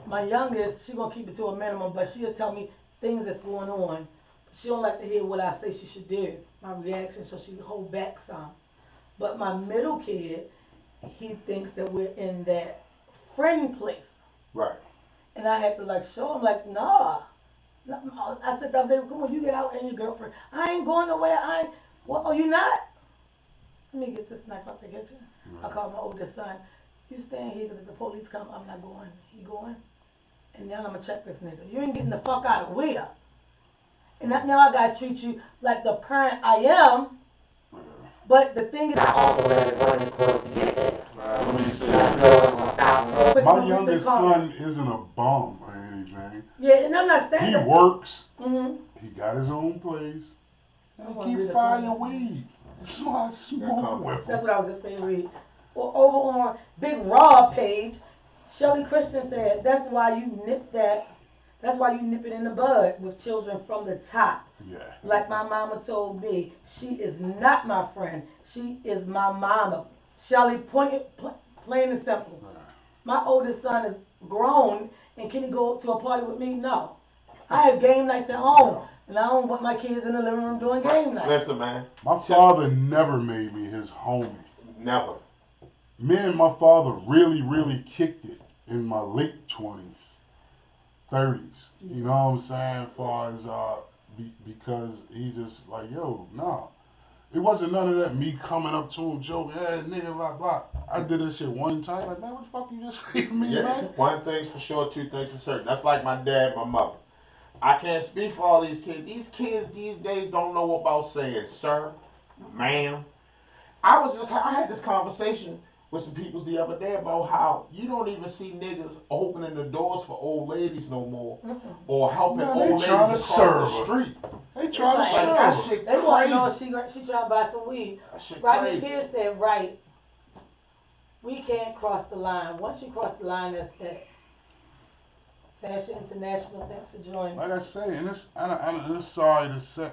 S1: My youngest, she gonna keep it to a minimum, but she'll tell me things that's going on. She don't like to hear what I say she should do, my reaction, so she hold back some. But my middle kid, he thinks that we're in that friend place,
S3: Right.
S1: and I had to like show him like, nah. No, I said, baby, come on, you get out and your girlfriend. I ain't going nowhere. I ain't. Well, oh, you not? Let me get this knife out the kitchen. I called my oldest son. You staying here because if the police come, I'm not going. He going. And now I'm going to check this nigga. You ain't getting the fuck out of where? And now I got to treat you like the parent I am. But the thing is,
S2: My youngest son isn't a bum or anything.
S1: Yeah, and I'm not saying
S2: He
S1: that.
S2: works.
S1: Mm-hmm.
S2: He got his own place.
S1: I
S2: And
S1: wanna
S2: he
S1: read
S2: keep
S1: the
S2: finding
S1: comment.
S2: weed. So I smoke with
S1: That's
S2: him.
S1: what I was just going to read. Or over on Big Rob page, Shelly Christian said, that's why you nip it in the bud with children from the top.
S2: Yeah.
S1: Like my mama told me, she is not my friend. She is my mama. Shelly pointed, plain and simple. My oldest son is grown, and can he go to a party with me? No. I have game nights at home, and I don't want my kids in the living room doing game nights.
S3: Listen, man.
S2: My father never made me his homie.
S3: Never.
S2: Me and my father really kicked it in my late 20s, 30s. You know what I'm saying? As far as, because he just like, yo, no. It wasn't none of that me coming up to him joking, hey, nigga, blah, blah. I did this shit one time, like, man, what the fuck you just say to me,
S3: Yeah.
S2: man?
S3: One thing's for sure, two things for certain. That's like my dad, my mother. I can't speak for all these kids. These kids these days don't know about saying sir, ma'am. I had this conversation with some peoples the other day about how you don't even see niggas opening the doors for old ladies no more, or helping
S2: Man, they
S3: old
S2: tryna
S3: ladies
S2: serve
S3: across
S2: her.
S3: the street.
S2: They try to
S1: Like,
S3: Like
S2: serve
S3: that
S2: her.
S3: shit
S1: They want to know if
S3: crazy.
S1: she trying to buy some weed.
S3: That shit
S1: Rodney
S3: crazy.
S1: Pierce said, right, we can't cross the line. Once you cross the line, that's it. Fashion International, thanks for joining.
S2: Like I say, and it's sorry to say,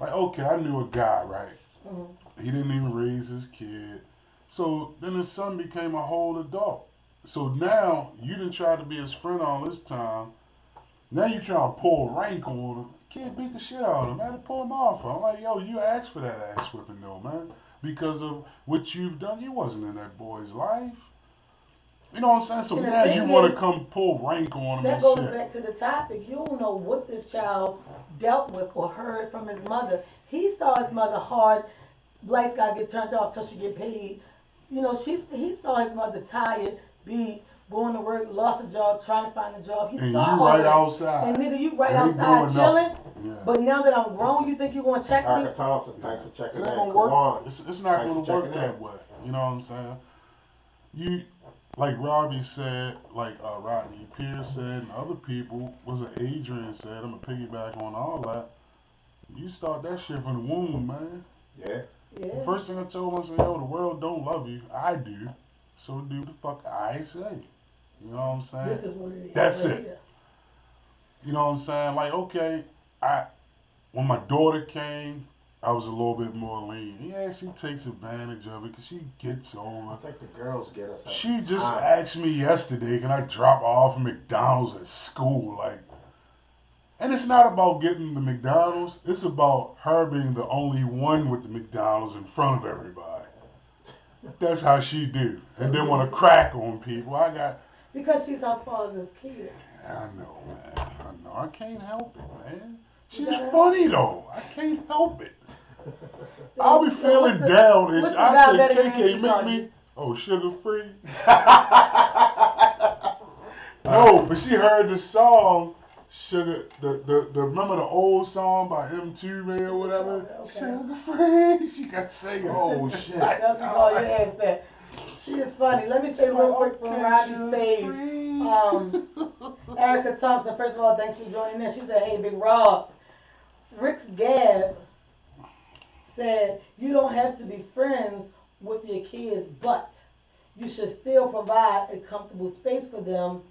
S2: like, okay, I knew a guy, right?
S1: Mhm.
S2: He didn't even raise his kid. So then his son became a whole adult. So now you didn't try to be his friend all this time. Now you trying to pull rank on him. Kid beat the shit out of him. I had to pull him off. I'm like, yo, you asked for that ass whipping though, man. Because of what you've done. You wasn't in that boy's life. You know what I'm saying? So
S1: And the
S2: now you
S1: thing
S2: want to
S1: is,
S2: come pull rank on him
S1: that
S2: and
S1: goes
S2: shit.
S1: back to the topic. You don't know what this child dealt with or heard from his mother. He saw his mother hard. Lights gotta get turned off till she get paid. You know, he saw his mother tired, beat, going to work, lost a job, trying to find a job. He
S2: And
S1: saw
S2: you
S1: all
S2: right
S1: that.
S2: outside.
S1: And nigga, you right
S2: They ain't
S1: outside
S2: doing
S1: chilling.
S2: nothing. Yeah.
S1: But now that I'm grown, you think you gonna check me?
S3: Erica Thompson, thanks for
S2: It
S3: checking
S2: ain't
S3: in.
S2: gonna work.
S3: Kawan,
S2: It's not
S3: thanks
S2: gonna
S3: for
S2: work
S3: checking
S2: that
S3: in.
S2: way. You know what I'm saying? You, like Robbie said, like Rodney Pierce said, and other people, was it Adrian said, I'm gonna piggyback on all that. You start that shit from the womb, man.
S3: Yeah.
S2: The
S1: Yeah.
S2: first thing I told him, I said, yo, the world don't love you. I do. So do the fuck I say. You know what I'm saying?
S1: This is what it is.
S2: That's
S1: right
S2: it.
S1: here.
S2: You know what I'm saying? Like, okay, when my daughter came, I was a little bit more lenient. Yeah, she takes advantage of it because she gets
S3: I
S2: over.
S3: think the girls get us.
S2: She just asked me yesterday, can I drop her off at McDonald's at school? Like, and it's not about getting the McDonald's. It's about her being the only one with the McDonald's in front of everybody. That's how she do. And then want to crack on people.
S1: Because she's her father's kid.
S2: I know, man. I know. I can't help it, man. She's
S1: gotta-
S2: funny though. I can't help it. I'll be
S1: So
S2: feeling
S1: what's the-
S2: down and
S1: what's the
S2: I say,
S1: diabetic man
S2: KK,
S1: she
S2: make
S1: called
S2: me.
S1: you?
S2: Oh, sugar free. No, but she heard the song, Sugar. The remember the old song by M2 or whatever.
S1: Okay.
S2: Sugar free. She got singing.
S3: Oh shit.
S1: That's what call your ass that. She is funny. Let me say real quick from Robbie's page. Erica Thompson, first of all, thanks for joining in. She said, hey, Big Rob. Rick's Gab said, you don't have to be friends with your kids, but you should still provide a comfortable space for them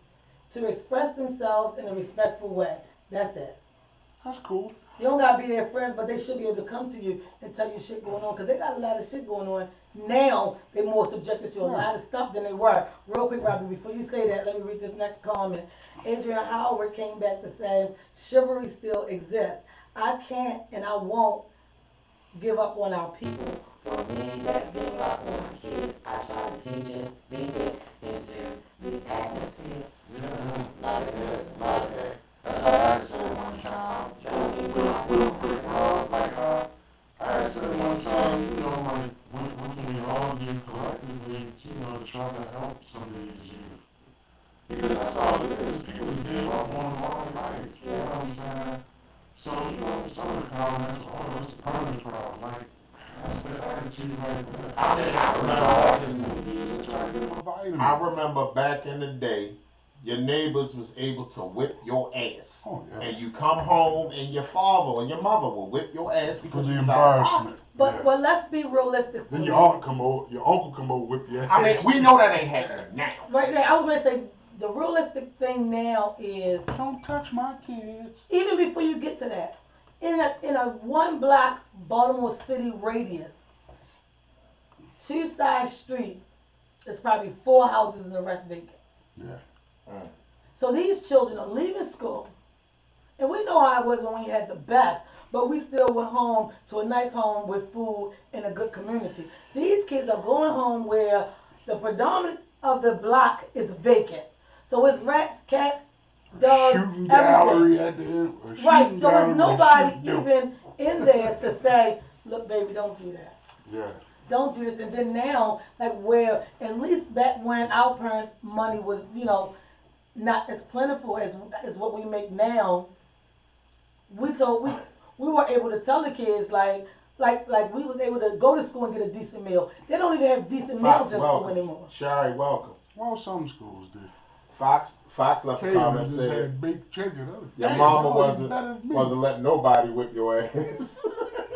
S1: to express themselves in a respectful way. That's it.
S2: That's cool.
S1: You don't gotta be their friends, but they should be able to come to you and tell you shit going on, because they got a lot of shit going on. Now they're more subjected to a lot of stuff than they were. Real quick, Robbie, before you say that, let me read this next comment. Adrian Howard came back to say, chivalry still exists. I can't and I won't give up on our people.
S4: For me, that giving up on my kids, I try to teach it, speak it into the atmosphere. Love it, love it. That's how I said one time. Real quick, Rob, like, I said one time, you know, like, what can we all do collectively, you know, to try to help some of these youth? Because that's all it is. People give up on them all night, you know what I'm saying? So, you know, some of the comments, oh, it's the permanent crowd, like, that's the attitude right there. I mean, I remember watching movies and trying to give them a vitamin.
S3: I remember back in the day, your neighbors was able to whip your ass.
S2: Oh, yeah.
S3: And you come home and your father or your mother will whip your ass
S2: For
S3: because
S2: the
S3: you was out of pocket.
S2: embarrassment.
S1: But
S2: Yeah.
S1: but let's be realistic.
S2: Then your uncle come over with you.
S3: I mean, we know that ain't happening now.
S1: Right there, I was gonna say the realistic thing now is
S2: Don't touch my kids.
S1: even before you get to that, in a 1 block Baltimore City radius, 2 side street, there's probably 4 houses and the rest vacant.
S2: Yeah.
S1: So these children are leaving school, and we know how it was when we had the best, but we still went home to a nice home with food in a good community. These kids are going home where the predominant of the block is vacant. So it's rats, cats, dogs,
S2: Shooting
S1: everything.
S2: gallery at the end. or
S1: Right,
S2: shooting
S1: so
S2: gallery
S1: there's
S2: or
S1: nobody
S2: shooting- yo,
S1: even in there to say, look, baby, don't do that.
S2: Yeah.
S1: Don't do this. And then now, like where, at least back when our parents' money was, you know, not as plentiful as what we make now, we were able to tell the kids like we was able to go to school and get a decent meal. They don't even have decent meals in school
S3: welcome.
S1: anymore.
S3: Shari, welcome.
S2: Well, some schools do.
S3: Fox left a
S2: Cajun
S3: comment
S2: just
S3: saying
S2: had baked chicken.
S3: your
S2: Damn,
S3: mama
S2: that was better than me.
S3: wasn't letting nobody whip your ass.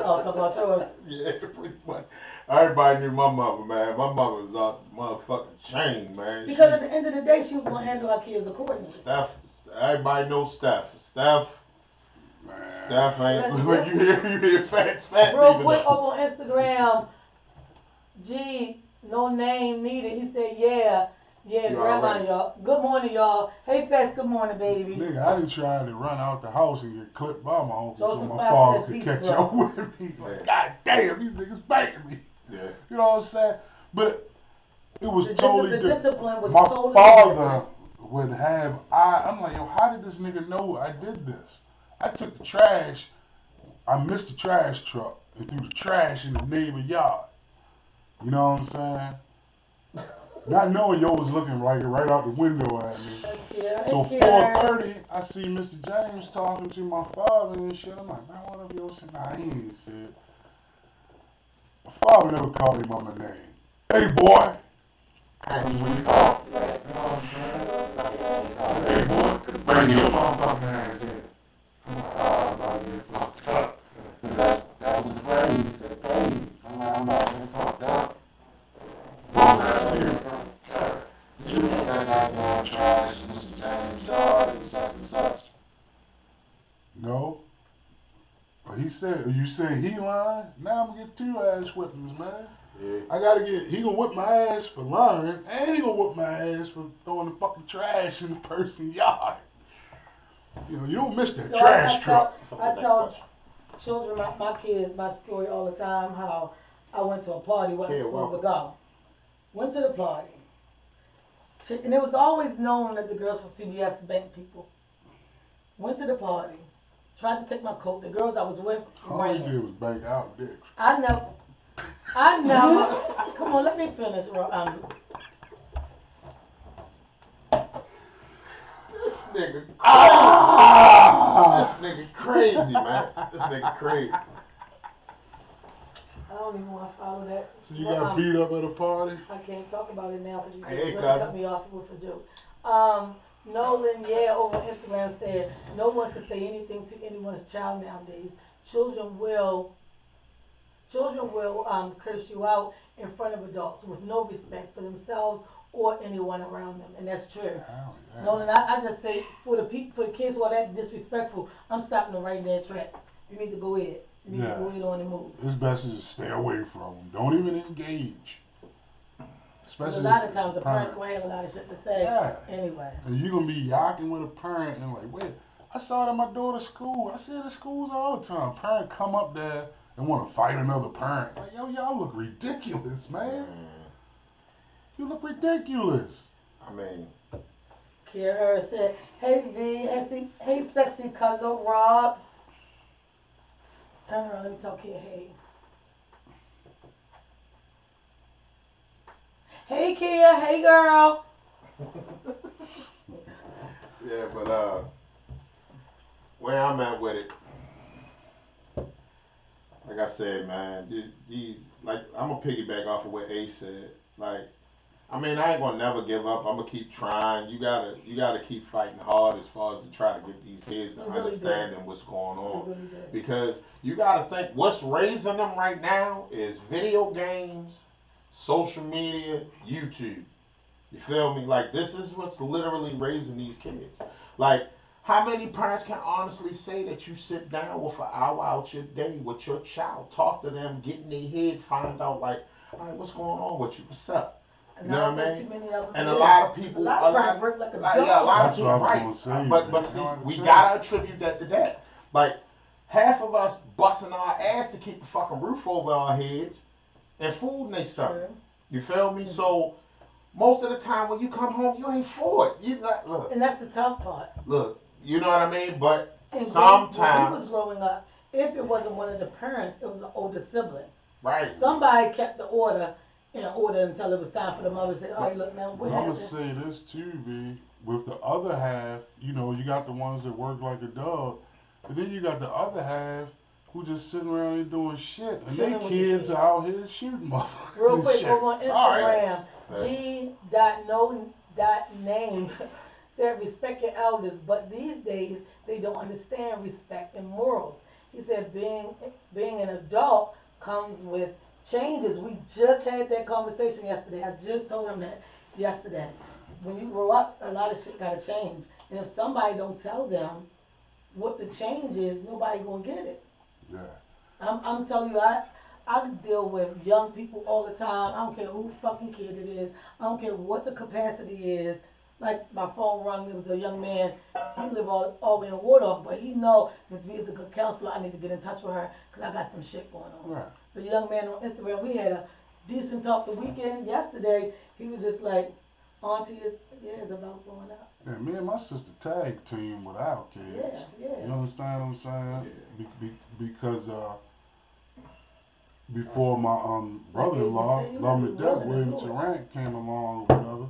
S1: Oh, talk about yours.
S3: Yeah, pretty much. Everybody knew my mother, man. My mother was off the motherfucking chain, man.
S1: Because at the end of the day, she was gonna handle our kids accordingly.
S3: Steph, everybody knows Steph. Steph, Steph ain't.
S1: So
S3: Look, you hear facts
S1: real
S3: even.
S1: quick over on Instagram, G, no name needed. He said, yeah,
S3: You
S1: grandma,
S3: already-
S1: y'all. Good morning, y'all. Hey, Fats, good morning, baby.
S2: Nigga, I done tried to run out the house and get clipped by my uncle so
S1: Joseph
S2: my
S1: Platt
S2: father
S1: said,
S2: could
S1: "Peace,
S2: catch
S1: bro."
S2: up with me. Like, God damn, these niggas spanking me.
S3: Yeah.
S2: You know what I'm saying? But it was
S1: The
S2: totally
S1: the
S2: different.
S1: discipline was
S2: My
S1: totally
S2: father
S1: different.
S2: would have I'm like, yo, how did this nigga know I did this? I took the trash, I missed the trash truck and threw the trash in the neighbor yard. You know what I'm saying? Not knowing yo was looking right out the window at me. So 4:30, I see Mr. James talking to my father and shit. I'm like, man, what up, yo? Said, nah, he ain't said. My father never called him by my name. Hey, boy.
S4: Hey, when you talk, like, you know what I'm saying? Hey, boy, bring your motherfucking ass here. I'm like, oh, I'm about to get fucked up. That was the phrase. He said, hey, I'm about to get fucked up. Long ass here from church. You know that goddamn trash, Mr. James Yard, and such.
S2: No. But he said, you saying he lying? Now I'm gonna get 2 ass whippings, man.
S3: Yeah.
S2: I gotta he gonna whip my ass for lying, and he gonna whip my ass for throwing the fucking trash in the person's yard. You know, you don't miss that trash truck.
S1: I tell children, my kids, my story all the time, how I went to a party, wasn't supposed to go. Went to the party. And it was always known that the girls from CBS bank people. Went to the party. Tried to take my coat. The girls I was with
S2: All he
S1: ran.
S2: did was bank out dicks.
S1: I never, come on, let me finish.
S3: This nigga crazy.
S2: Ah!
S3: This nigga crazy, man. This nigga crazy.
S1: I don't even want to follow that.
S2: So you got beat up at a party?
S1: I can't talk about it now because you just
S3: Hey,
S1: really
S3: cousin.
S1: cut me off with a joke. Nolan, over Instagram said, no one can say anything to anyone's child nowadays. Children will curse you out in front of adults with no respect for themselves or anyone around them, and that's true.
S2: Hell yeah.
S1: Nolan, I just say for the kids who are that disrespectful, I'm stopping them right in their tracks. You need to go ahead. You need to go ahead on and move.
S2: It's best to just stay away from them. Don't even engage. Especially
S1: a lot of times the parents gonna have a lot of shit to say.
S2: Yeah.
S1: Anyway.
S2: And you gonna be yakking with a parent and like, wait, I saw it at my daughter's school. I see it at schools all the time. Parent come up there and want to fight another parent. Like, yo, y'all look ridiculous, man. You look ridiculous.
S3: I mean,
S1: Kiara said, hey V, hey sexy cousin Rob. Turn around, let me tell Kia, hey. Hey Kia, hey girl.
S3: yeah, but where I'm at with it, like I said, man, these like I'm gonna piggyback off of what Ace said. Like, I mean, I ain't gonna never give up. I'm gonna keep trying. You gotta keep fighting hard as far as to try to get these kids to understanding what's going on. Because you gotta think what's raising them right now is video games, social media, YouTube. You feel me? Like, this is what's literally raising these kids. Like, how many parents can honestly say that you sit down with an hour out your day with your child, talk to them, get in their head, find out, like, all right, what's going on with you? What's up? You know what I mean? And a lot of people,
S1: a lot of work like a dog.
S3: yeah, a lot
S2: That's
S3: of
S2: what
S3: people,
S2: I
S3: right?
S2: was gonna say,
S3: But see, we gotta attribute that to that. Like, half of us busting our ass to keep a fucking roof over our heads and food in their stomach. You feel me? So most of the time when you come home, you ain't for it. You like, look.
S1: And that's the tough part.
S3: Look, you know what I mean? But
S1: and
S3: sometimes
S1: when we was growing up, if it wasn't one of the parents, it was an older sibling.
S3: Right.
S1: Somebody kept the order in order until it was time for the mother to say, all right, look, now
S2: But I'm gonna say this too, B. With the other half, you know, you got the ones that work like a dog, but then you got the other half who just sitting around here doing shit, and they kids are out here shooting motherfuckers.
S1: Real quick,
S2: shit.
S1: over on Instagram, G.no.name said respect your elders, but these days they don't understand respect and morals. He said being an adult comes with changes. We just had that conversation yesterday. I just told him that yesterday. When you grow up, a lot of shit gotta change. And if somebody don't tell them, what the change is, nobody gonna get it.
S2: Yeah.
S1: I'm telling you, I deal with young people all the time. I don't care who fucking kid it is. I don't care what the capacity is. Like my phone rang, there was a young man. He live all the way in Wardorf, but he know Miss V is a good counselor. I need to get in touch with her because I got some shit going on.
S2: Right.
S1: The young man on Instagram, we had a decent talk the weekend yesterday. He was just like, Auntie, it's about going out.
S2: Yeah, me and my sister tag team with our kids.
S1: Yeah, yeah.
S2: You understand what I'm saying? Because before my brother-in-law,
S1: Like you
S2: love me
S1: said,
S2: to
S1: you
S2: death,
S1: were willing
S2: William
S1: to do it.
S2: Tarrant came along or whatever.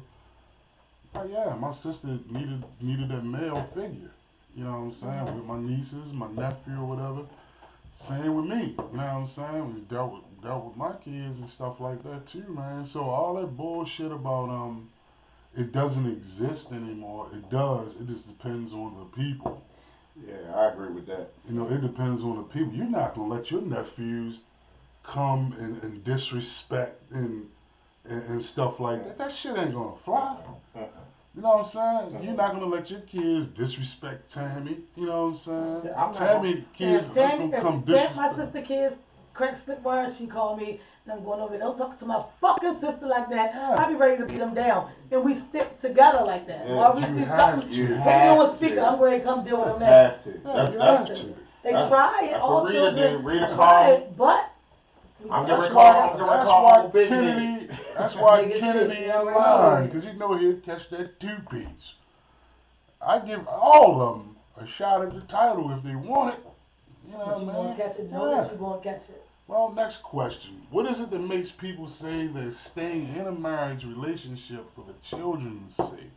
S2: But yeah, my sister needed that male figure. You know what I'm saying? With my nieces, my nephew or whatever. Same with me. You know what I'm saying? We dealt with my kids and stuff like that too, man. So all that bullshit about it doesn't exist anymore. It does. It just depends on the people.
S3: Yeah, I agree with that.
S2: You know, it depends on the people. You're not gonna let your nephews come and disrespect and stuff like that. That shit ain't gonna fly. You know what I'm saying? You're not gonna let your kids disrespect Tammy. You know what I'm saying?
S3: Yeah, I'm not
S2: Tammy kids
S1: If Tammy,
S2: gonna come
S1: if my
S2: disrespect.
S1: sister kids crack slip wires, she called me and I'm going over there. Don't talk to my fucking sister like that.
S2: Yeah.
S1: I be ready to beat them down. And we stick together like that.
S3: Yeah,
S1: While we
S2: you
S1: do
S2: have
S1: something,
S2: to.
S3: You
S1: put me
S3: have
S1: on speaker,
S3: to.
S1: I'm ready to come deal with them now.
S3: Have to.
S2: Yeah,
S3: That's
S2: you
S3: that's
S2: have to.
S1: They
S3: That's-
S1: try it,
S3: that's
S1: all
S3: what Rita
S1: children
S3: did. Rita
S1: try
S3: called
S1: it, but we
S3: I'm
S1: push
S3: getting
S1: back.
S3: recalled. I'm getting
S2: That's
S3: recalled.
S2: why
S3: Big
S2: Kennedy. That's why
S1: Niggas
S2: Kennedy
S1: think,
S2: in
S1: you already
S2: line,
S1: know.
S2: because you know he'll catch that two-piece. I give all of them a shot at the title if they want it. You know
S1: But you
S2: what I
S1: gonna
S2: mean?
S1: catch it, know
S2: Yeah.
S1: that you gonna catch it.
S2: Well, next question. What is it that makes people say they're staying in a marriage relationship for the children's sake?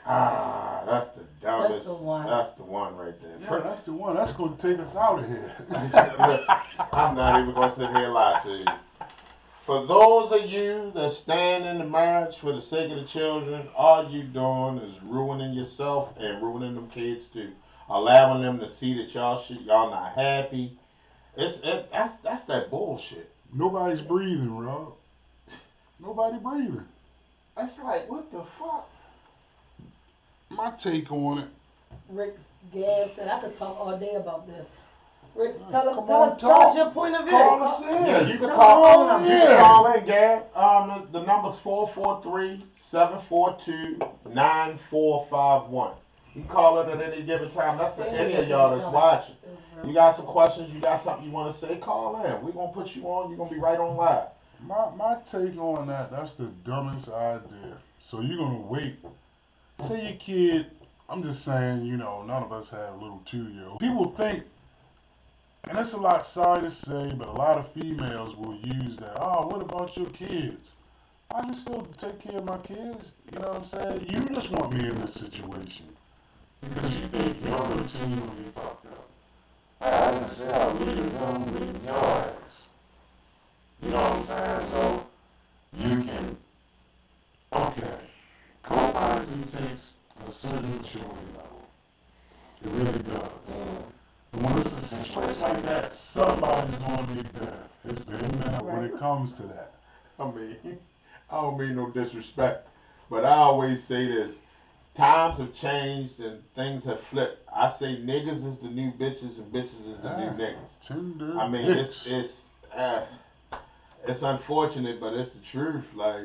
S3: That's the dumbest.
S1: That's the one.
S3: That's the one right there.
S2: Yeah, that's the one. That's going to take us out of here.
S3: Listen, I'm not even gonna sit here and lie to you. For those of you that stand in the marriage for the sake of the children, all you doing is ruining yourself and ruining them kids too. Allowing them to see that y'all not happy. That's that bullshit.
S2: Nobody's breathing, Rob. Nobody breathing.
S3: That's like, what the fuck?
S2: My take on it.
S1: Rick Gab said I could talk all day about this. Rick, tell
S2: Come
S1: us
S2: on, talk.
S1: your point of view.
S2: Call us in.
S3: Yeah, you can
S1: Tell
S3: call.
S1: them.
S3: You can call in, Gab. The number's 443-742-9451. You can call in at any given time. That's to any of y'all that's watching. You got some questions, you got something you want to say, call in. We're going to put you on. You're going to be right on live.
S2: My take on that's the dumbest idea. So you're going to wait. Say your kid, I'm just saying, you know, none of us have little 2-year-olds. People think, and it's a lot, sorry to say, but a lot of females will use that. Oh, what about your kids? I can still take care of my kids. You know what I'm saying? You just want me in this situation. Because you think your routine will be fucked up.
S4: I didn't say I'm leaving them, leaving your ass. You know what I'm saying? So, you can, okay, co-parenting takes a certain maturity level. It really does. And when it's a situation like that, somebody's going to be there. It's been there.
S2: When it comes to that.
S3: I mean, I don't mean no disrespect, but I always say this. Times have changed and things have flipped. I say niggas is the new bitches and bitches is the new niggas.
S2: Tinder.
S3: I mean, it's unfortunate, but it's the truth. Like,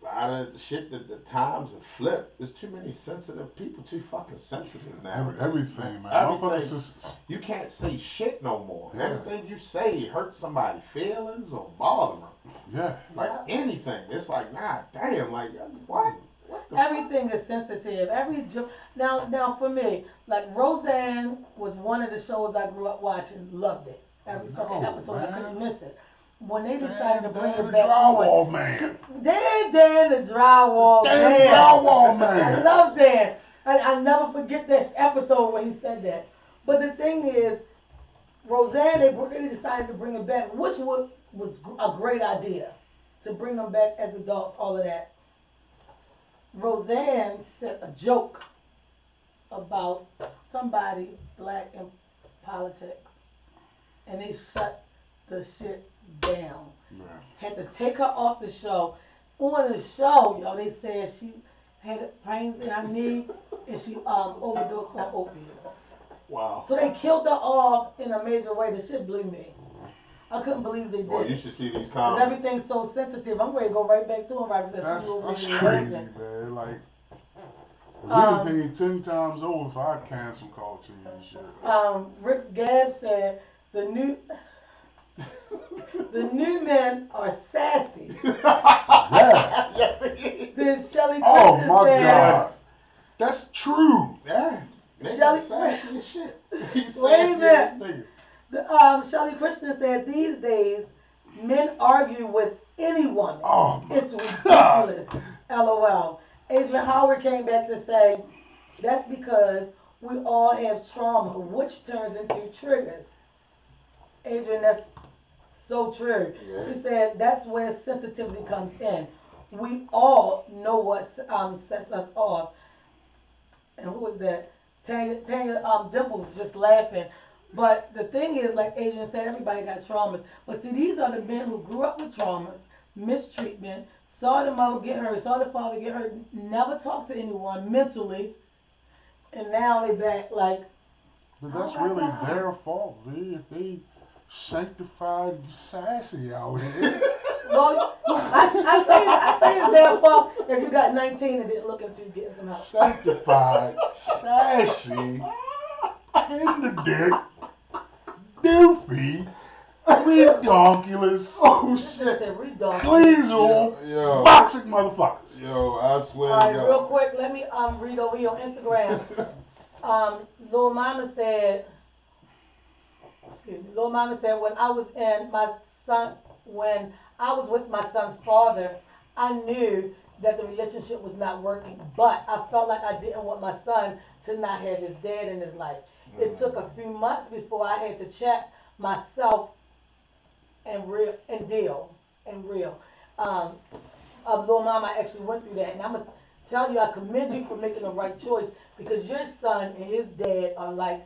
S3: a lot of the shit that the times have flipped. There's too many sensitive people, too fucking sensitive now.
S2: Everything, man.
S3: Everything.
S2: Motherfuckers
S3: You can't say shit no more.
S2: Yeah.
S3: Anything you say hurts somebody's feelings or bother them.
S2: yeah.
S3: Like anything. It's like, nah, damn, like, what? What the
S1: Everything is sensitive. Now for me, like Roseanne was one of the shows I grew up watching. Loved it. Every fucking
S2: No,
S1: episode, I
S2: man.
S1: couldn't miss it. When they decided to bring
S2: Dan
S1: it
S2: the
S1: back
S2: drywall
S1: on,
S2: man.
S1: Dan the drywall
S2: Dan
S1: man.
S2: the drywall
S1: I
S2: man.
S1: love Dan. I never forget this episode when he said that. But the thing is, Roseanne, they decided to bring it back, which was a great idea to bring them back as adults, all of that. Roseanne said a joke about somebody black in politics, and they shut the shit down.
S2: Yeah.
S1: Had to take her off the show. On the show, yo, they said she had pains in her knee, and she overdosed on opiates.
S3: Wow.
S1: So they killed her off in a major way. The shit blew me. I couldn't believe they did.
S3: Boy, you should see these
S1: Because
S3: comments.
S1: everything's so sensitive. I'm ready to go right back to him right because
S2: That's crazy, man. Like, we done paid 10 times over for our cancel culture and shit.
S1: Rick Gabb said the new men are sassy.
S2: Yeah.
S3: Yes, they is.
S1: Then Shelly
S2: Oh
S1: Christian
S2: my
S1: said,
S2: God. That's true.
S3: Yeah. Niggas
S1: Shelly-
S3: sassy as shit. He's
S1: Wait a
S3: sassy
S1: minute.
S3: ass niggas.
S1: Shelly Christian said these days men argue with anyone.
S2: Oh my
S1: It's
S2: God.
S1: ridiculous. LOL. Adrian Howard came back to say that's because we all have trauma, which turns into triggers. Adrian, that's so true.
S3: Yeah.
S1: She said that's where sensitivity comes in. We all know what sets us off. And who was that? Tanya Dimples just laughing. But the thing is, like Adrian said, everybody got traumas. But see, these are the men who grew up with traumas, mistreatment, saw the mother get hurt, saw the father get hurt, never talked to anyone mentally, and now they back like.
S2: But that's really their fault, V. If they sanctified sassy out here.
S1: Well, I say it's their fault if you got 19 and didn't look into getting some help.
S2: Sanctified, sassy, tender dick, doofy, redonkulous,
S3: Oh
S1: Just
S3: shit.
S1: said redog.
S2: Gleasel,
S3: Yo.
S2: boxic motherfuckers.
S3: Yo, I swear
S1: All right,
S3: to
S1: real
S3: God.
S1: quick, let me read over here on Instagram. Lil Mama said, Lil Mama said when I was with my son's father, I knew that the relationship was not working, but I felt like I didn't want my son to not have his dad in his life. It took a few months before I had to check myself and deal. Lil Mama actually went through that, and I'm gonna tell you, I commend you for making the right choice because your son and his dad are like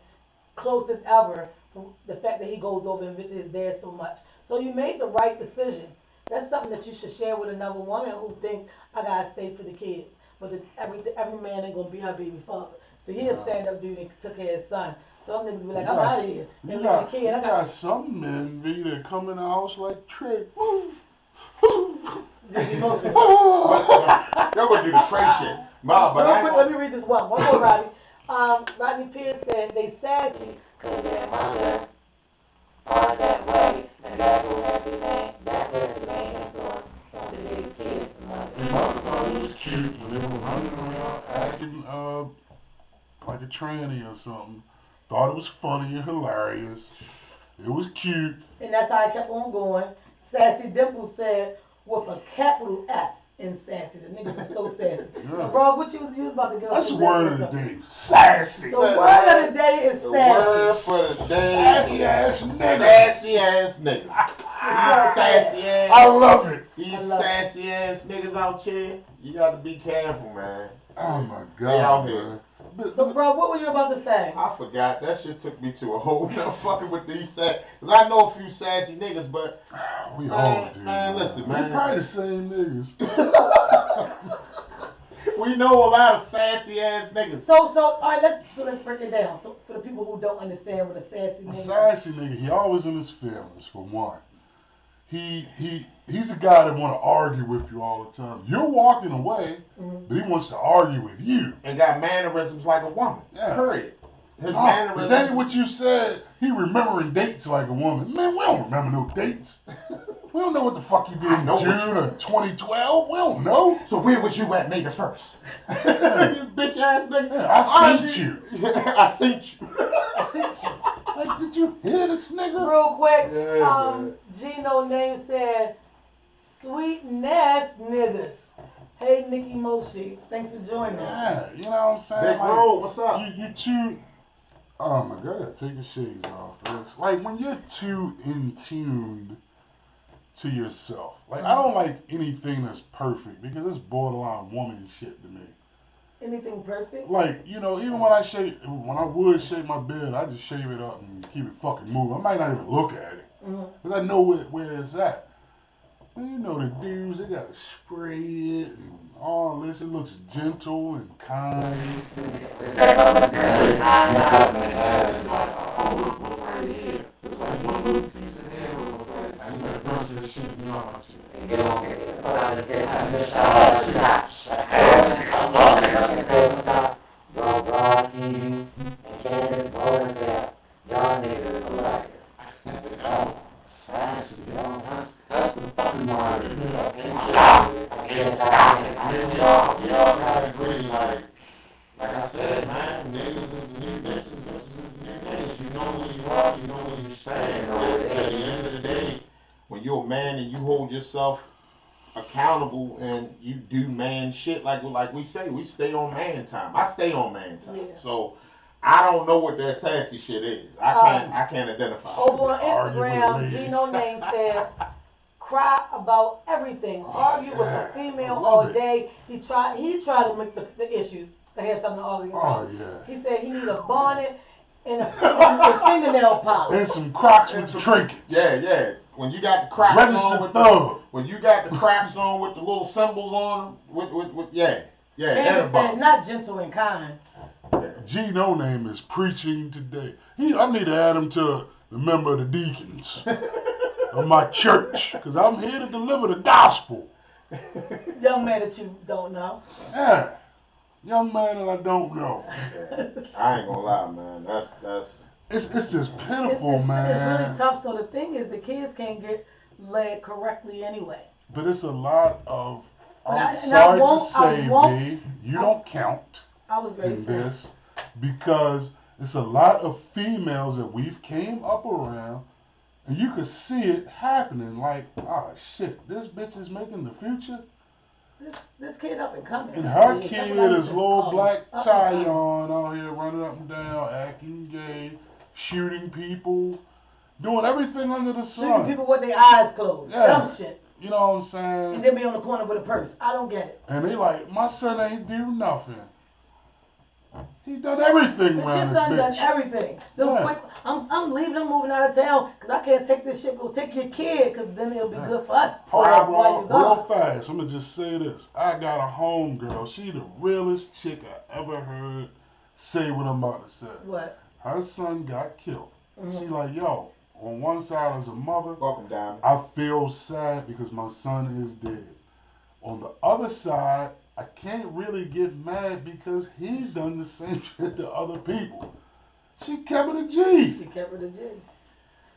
S1: close as ever. For the fact that he goes over and visits his dad so much, so you made the right decision. That's something that you should share with another woman who thinks I gotta stay for the kids, but every man ain't gonna be her baby father. So he a stand up dude and took care of his son. Some niggas be like, I'm out of here.
S2: You
S1: And
S2: got,
S1: leave
S2: you
S1: the kid.
S2: got some men, V, that come in the house like Trick.
S1: Just emotional.
S3: They're gonna do the Trey shit. Nah, but
S1: Real
S3: I
S1: quick, let me read this one. One more, Rodney. Rodney Pierce said they sassy because their mother are that way, and that will have the main influence on today's kids.
S2: His motherfucker was cute when they were running around acting like a tranny or something. Thought it was funny and hilarious. It was cute.
S1: And that's how I kept on going. Sassy Dimple said with a capital S in sassy. The nigga was so sassy.
S2: Yeah.
S1: Bro, what you was about to go?
S2: That's the word of the day. Sassy.
S1: The word of the day is
S3: the word
S1: sassy.
S3: for the day.
S2: Sassy ass nigga.
S3: Sassy ass niggas. These sassy ass.
S2: I love it.
S3: These sassy ass niggas out here. You got to be careful, man.
S2: Oh my
S3: They out
S2: God,
S3: here.
S2: man.
S1: So, bro, what were you about to say?
S3: I forgot. That shit took me to a whole nother fucking with these sass. Cause I know a few sassy niggas, but
S2: We all do.
S3: man, listen, man.
S2: We probably the same niggas.
S3: we know a lot of sassy ass niggas.
S1: So, all right, let's break it down. So, for the people who don't understand what a sassy
S2: A
S1: nigga is.
S2: sassy nigga, he always in his feelings, for one. He's the guy that want to argue with you all the time. You're walking away,
S1: Mhm.
S2: but he wants to argue with you.
S3: And got mannerisms like a woman.
S2: Yeah.
S3: Period. His
S2: But
S3: mannerisms.
S2: that ain't what you said. He remembering dates like a woman. Man, we don't remember no dates. We don't know what the fuck you did
S3: I
S2: in
S3: know
S2: June
S3: what
S2: of 2012. We don't know.
S3: So where was you at May the 1st? You bitch ass nigga.
S2: Yeah, I seen you.
S3: I seen you.
S1: I sent you.
S2: Like, did you hear this nigga?
S1: Real quick,
S3: Yeah, man.
S1: Gino name said, sweet Nass niggas. Hey, Nikki Moshi, thanks for joining us.
S2: Yeah, you know what I'm saying?
S3: Big
S2: Like,
S3: Roll, what's up?
S2: You too. Oh my God, I gotta take the shades off. It's like when you're too in tuned to yourself. Like, I don't like anything that's perfect because it's borderline woman shit to me.
S1: Anything perfect?
S2: Like, you know, even when I would shave my beard, I just shave it up and keep it fucking moving. I might not even look at it
S1: Mhm.
S2: because I know where it's at. You know the dudes, they gotta spray it and all this. It looks gentle and kind.
S4: It's like on the day, you haven't had like a whole look right here. It's like one little piece of hair look like, and the rest of the shit, you know what I'm saying? You don't get it. But I get the side snaps. I'm walking up and down about your Rocky and Candace Bowling that y'all niggas are like, oh, sassy, y'all. That's the fucking word. I can't stop it. I mean, we all gotta agree, like I said, man, niggas is the new bitches, bitches is the new niggas. You know who you are, you know what you stand. At the end of the day,
S3: When you're a man and you hold yourself accountable and you do man shit, like we say, we stay on man time. I stay on man time.
S1: Yeah.
S3: So I don't know what that sassy shit is. I can't identify.
S1: Over on
S2: Argue with a
S1: Instagram,
S2: lady.
S1: Gino Name said, cry about everything. Argue with a female
S2: I love
S1: all
S2: it.
S1: day. He tried to make the issues to have something to argue about.
S2: Oh yeah.
S1: He said he need a bonnet and a fingernail polish.
S2: And some Crocs with the trinkets.
S3: Yeah. When you got the cracks on
S2: Registered
S3: with
S2: thug.
S3: when you got the cracks on with the little symbols on them, with yeah.
S1: Candace
S3: That
S1: said, not gentle and kind.
S2: Gino Name is preaching today. I need to add him to the member of the deacons of my church, because I'm here to deliver the gospel.
S1: Young man that you don't know.
S2: Yeah. Young man that I don't know.
S3: I ain't gonna lie, man. That's
S2: It's just pitiful,
S1: It's
S2: man.
S1: really tough. So the thing is, the kids can't get led correctly anyway.
S2: But it's a lot of.
S1: But
S2: I'm
S1: I
S2: sorry
S1: won't-
S2: to say,
S1: I won't-
S2: B, you don't count
S1: I was great.
S2: in this because it's a lot of females that we've came up around, and you could see it happening. Like, oh shit, this bitch is making the future,
S1: This kid up and coming.
S2: and her
S1: That's
S2: kid
S1: what I used
S2: is
S1: to
S2: little
S1: call
S2: black
S1: him. Up and
S2: tie
S1: coming.
S2: on out here running up and down, acting gay, shooting people, doing everything under the
S1: Shooting
S2: sun.
S1: people with their eyes closed.
S2: Yeah.
S1: Dumb shit.
S2: You know what I'm
S1: And
S2: saying?
S1: then be on the corner with a purse. I don't get it.
S2: And they like, my son ain't do nothing. He done everything
S1: But your
S2: around
S1: son done
S2: this bitch.
S1: everything. Them
S2: Yeah.
S1: quick, I'm leaving. I'm moving out of town because I can't take this shit. We'll take your kid because then it'll be
S2: Yeah.
S1: good for us.
S2: Hold
S1: while
S2: on,
S1: you
S2: bro. Real
S1: gone.
S2: fast. I'm gonna just say this. I got a homegirl. She the realest chick I ever heard say what I'm about to say.
S1: What?
S2: Her son got killed.
S1: Mhm.
S2: She like, yo, on one side as a mother,
S3: welcome down.
S2: I feel sad because my son is dead. On the other side, I can't really get mad because he's done the same shit to other people. She kept it a G.
S1: She kept it a G.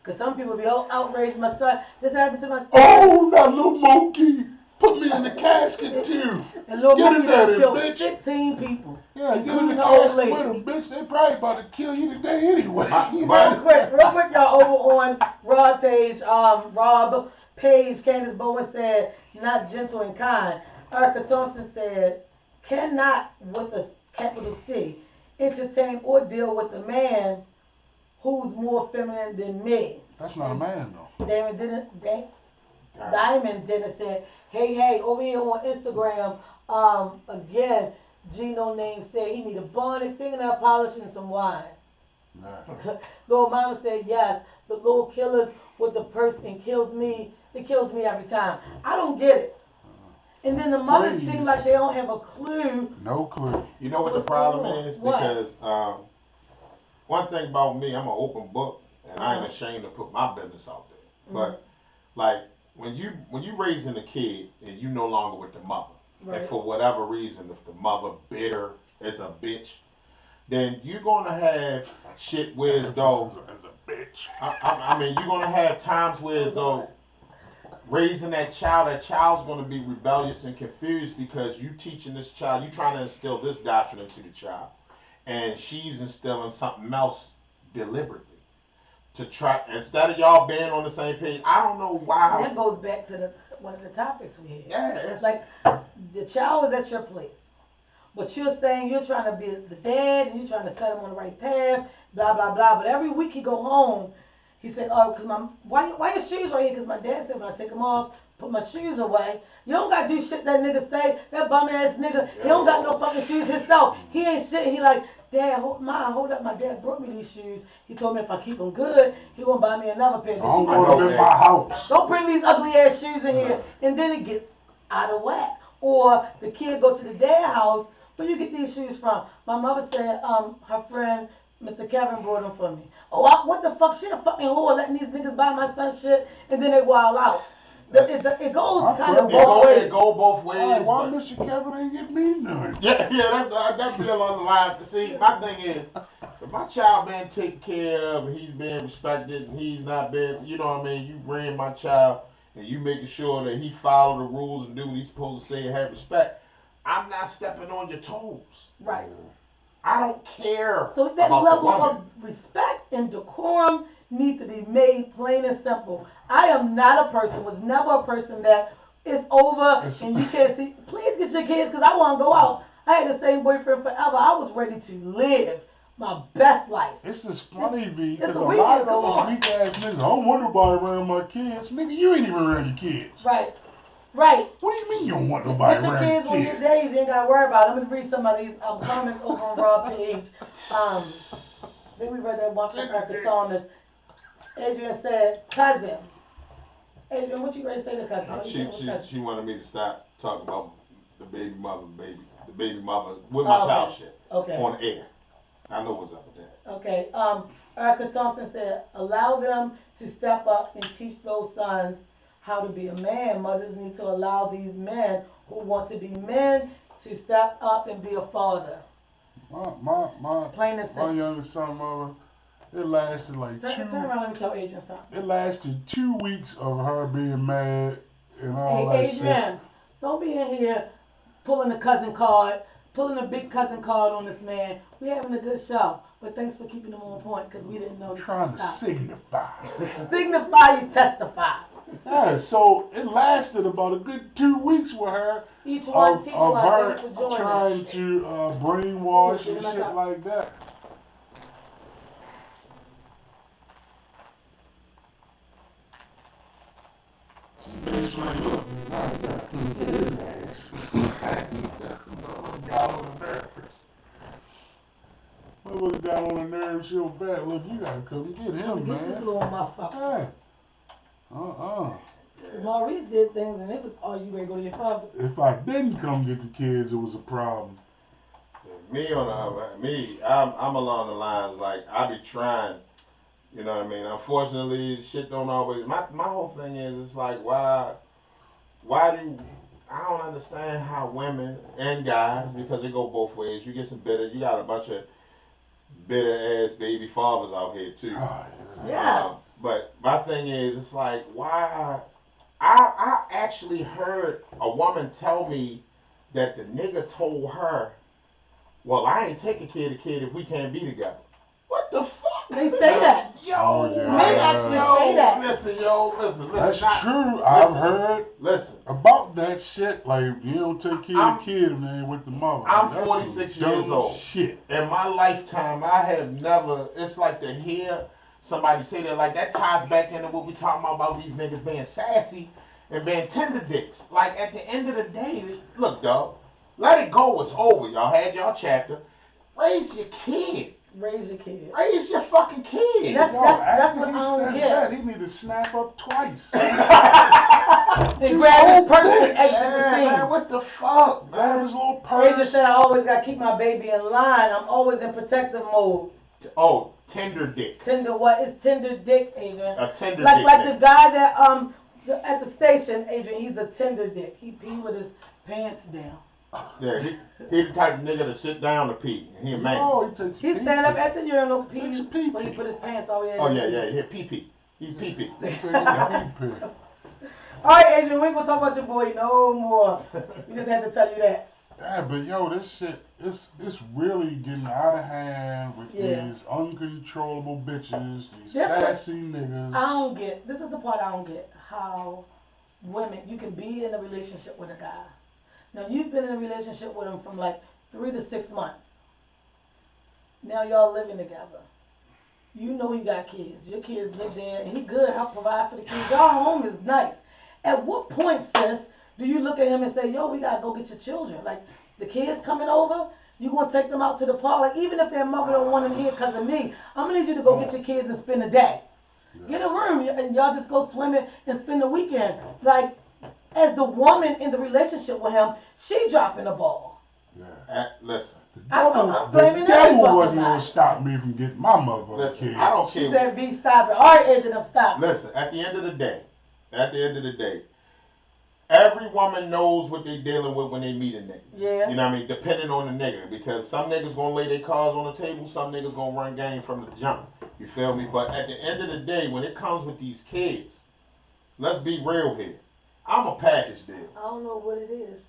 S1: Because some people be outraged. My son, this happened to my son.
S2: Oh, that little monkey. Put me in the casket too.
S1: And little
S2: Get in
S1: monkey
S2: there,
S1: done killed
S2: bitch.
S1: 15 people.
S2: Yeah, get in the
S1: Including the old
S2: casket
S1: lady.
S2: with him, bitch. They probably about to kill you today anyway.
S1: Real quick, y'all, over on Rob Page, Candace Bowen said, not gentle and kind. Erica Thompson said, cannot, with a capital C, entertain or deal with a man who's more feminine than me.
S2: That's not a man though.
S1: Diamond Dennis said, hey, over here on Instagram, again, Gino Name said he need a bonnet, fingernail polish, and some wine.
S2: Nah.
S1: Little Mama said, yes, the little killers with the purse and kills me. It kills me every time. I don't get it. And then the mothers
S2: Please.
S1: seem like they don't have a clue.
S2: No clue.
S3: You know what the
S1: What's going
S3: problem
S1: on?
S3: is?
S1: What?
S3: Because one thing about me, I'm an open book, and I ain't ashamed to put my business out there. But like when you raising a kid and you no longer with the mother,
S1: Right.
S3: and for whatever reason, if the mother bitter as a bitch, then you're gonna have shit where as though
S2: As a bitch.
S3: I mean you're gonna have times where as though raising that child's gonna be rebellious and confused because you teaching this child, you trying to instill this doctrine into the child, and she's instilling something else deliberately to try instead of y'all being on the same page. I don't know
S1: And
S3: why.
S1: that goes back to one of the topics we had.
S3: Yeah, it's
S1: It's like the child is at your place. But you're saying you're trying to be the dad and you're trying to set him on the right path, blah, blah, blah. But every week he go home, he said, oh, because why your shoes right here? Because my dad said when I take them off, put my shoes away. You don't gotta do shit that nigga say. That bum ass nigga. He don't got no fucking shoes himself. He ain't shit. He like, Dad, hold up. My dad brought me these shoes. He told me if I keep them good, he gonna buy me another pair. But
S2: I'm
S1: she
S2: going to
S1: like,
S2: in my house.
S1: don't bring these ugly ass shoes in here. And then it gets out of whack. Or the kid go to the dad house. Where you get these shoes from? My mother said, her friend, Mr. Kevin brought them for me. Oh, what the fuck? She a fucking whore letting these niggas buy my son shit and then they wild out. It goes kind of both ways.
S3: It go both ways.
S2: Hey, why
S3: but-
S2: Mr. Kevin ain't get me none?
S3: Yeah, that's still on the line. See, my thing is, if my child being taken care of, and he's being respected, and he's not being, you know what I mean, you bring my child, and you making sure that he follow the rules and do what he's supposed to say and have respect, I'm not stepping on your toes.
S1: Right.
S3: I don't care
S1: So that
S3: about
S1: level
S3: the woman.
S1: of respect and decorum need to be made plain and simple. I am not a person, was never a person that it's over and you can't see. Please get your kids because I want to go out. I had the same boyfriend forever. I was ready to live my best life.
S2: It's just funny, V,
S1: It's
S2: because
S1: a
S2: a
S1: weekend,
S2: lot of
S1: come
S2: those
S1: on.
S2: weak ass niggas, I don't want nobody around my kids. Nigga, you ain't even around your kids.
S1: Right. Right.
S2: What do you mean you don't want nobody
S1: Get your
S2: around
S1: kids
S2: your
S1: on your
S2: kids?
S1: days. You ain't got to worry about it. I'm going to read some of these comments over on Raw page. I think we read that one from Erica Thomas. Adrian said, cousin. Adrian, what you ready to say to cousin? What you saying with cousin?
S3: She wanted me to stop talking about the baby mother with my child shit
S1: Okay.
S3: on air. I know what's up with that.
S1: Okay. Erica Thompson said, allow them to step up and teach those sons how to be a man. Mothers need to allow these men who want to be men to step up and be a father. Plain and
S2: My
S1: simple.
S2: youngest son, mother, it lasted like
S1: Turn around, let me tell Adrian something.
S2: it lasted 2 weeks of her being mad and all that
S1: Hey,
S2: shit.
S1: Adrian, don't be in here pulling a cousin card, pulling a big cousin card on this man. We having a good show, but thanks for keeping him on point because we didn't know to
S2: Trying to
S1: stop.
S2: signify.
S1: Signify you testify.
S2: Yeah, so it lasted about a good 2 weeks with her
S1: Each one teach
S2: of
S1: one.
S2: her
S1: Thanks for joining.
S2: trying to brainwash
S1: Ooh,
S2: and
S1: give
S2: shit
S1: us up.
S2: like that. Motherfucker got on the nerve so bad. Look, you gotta come get him,
S1: Get this
S2: man.
S1: little motherfucker.
S2: Hey.
S1: Maurice did things and it was, oh, you ready to go to your father's?
S2: If I didn't come get the kids, it was a problem.
S3: Me on the other, I'm along the lines like I be trying, you know what I mean. Unfortunately, shit don't always. My whole thing is it's like why do I don't understand how women and guys because it go both ways. You get some bitter, you got a bunch of bitter ass baby fathers out here too.
S2: Oh,
S1: Yes.
S3: But my thing is it's like why I actually heard a woman tell me that the nigga told her. Well, I ain't taking care of the kid if we can't be together. What the fuck?
S1: They say that.
S3: Yo,
S2: Oh, yeah.
S1: Men actually say that.
S3: Listen.
S2: That's
S3: not-
S2: true. I've
S3: listen.
S2: heard
S3: Listen,
S2: about that shit. Like, you don't take care of the kid if they ain't with the mother.
S3: I'm
S2: That's
S3: 46
S2: some
S3: years
S2: dumb
S3: old.
S2: Shit.
S3: in my lifetime, I have never. It's like to hear somebody say that. Like that ties back into what we talking about these niggas being sassy and being tender dicks. Like at the end of the day, look, dog. Let it go. It's over. Y'all had y'all chapter. Raise your kid.
S1: Raise your kid.
S3: Raise your fucking kid.
S1: That's-
S2: Yo,
S1: that's
S2: after
S1: what
S2: he
S1: I don't
S2: says
S1: get.
S2: that, he need to snap up twice.
S1: They grab his purse and exit the
S3: Man,
S1: scene.
S3: what the fuck,
S2: Grab
S3: man?
S2: his little
S1: Asia
S2: purse.
S1: said I always gotta keep my baby in line. I'm always in protective mode.
S3: Oh, tender dick.
S1: Tender what? It's tender dick, Adrian.
S3: A tender
S1: Like
S3: dick.
S1: the
S3: nigga.
S1: guy that at the station, Adrian, he's a tender dick. He pee with his pants down.
S3: Yeah, he the type of nigga to sit down to pee. And he a man.
S2: Oh, he takes a
S1: He
S2: pee.
S1: stand up at the urinal,
S2: Takes
S1: pees,
S2: a pee
S1: but he
S2: pee.
S1: put his pants all the way in.
S3: Oh yeah, he pee pee. He pee pee.
S2: He takes a pee pee.
S1: All right, Adrian, we ain't gonna talk about your boy no more. We just had to tell you that.
S2: Yeah, but yo, this shit, it's really getting out of hand with
S1: Yeah.
S2: these uncontrollable bitches, these
S1: That's what-
S2: sassy niggas.
S1: I don't get. This is the part I don't get. How women, you can be in a relationship with a guy. Now you've been in a relationship with him from like 3 to 6 months. Now y'all living together. You know he got kids. Your kids live there, and he good. Help provide for the kids. Y'all home is nice, At what point, sis, do you look at him and say, yo, we gotta go get your children? Like, the kids coming over, you gonna take them out to the park? Like, even if their mother don't want them here because of me, I'm gonna need you to go get your kids and spend the day. Get a room and y'all just go swimming and spend the weekend. Like, as the woman in the relationship with him, she dropping the ball.
S2: Yeah.
S3: Listen.
S1: I'm blaming
S2: the devil
S1: everybody.
S2: wasn't gonna stop me from getting my mother a
S3: Listen,
S2: kid.
S3: I don't
S1: She
S3: care.
S1: said, V, stop it. All right, Adrian, I'm stopping.
S3: Listen, at the end of the day, every woman knows what they dealing with when they meet a nigga.
S1: Yeah.
S3: You know what I mean? Depending on the nigga. Because some niggas gonna lay their cards on the table, some niggas gonna run game from the jump. You feel me? But at the end of the day, when it comes with these kids, let's be real here. I'm a package deal.
S1: I don't know what it is.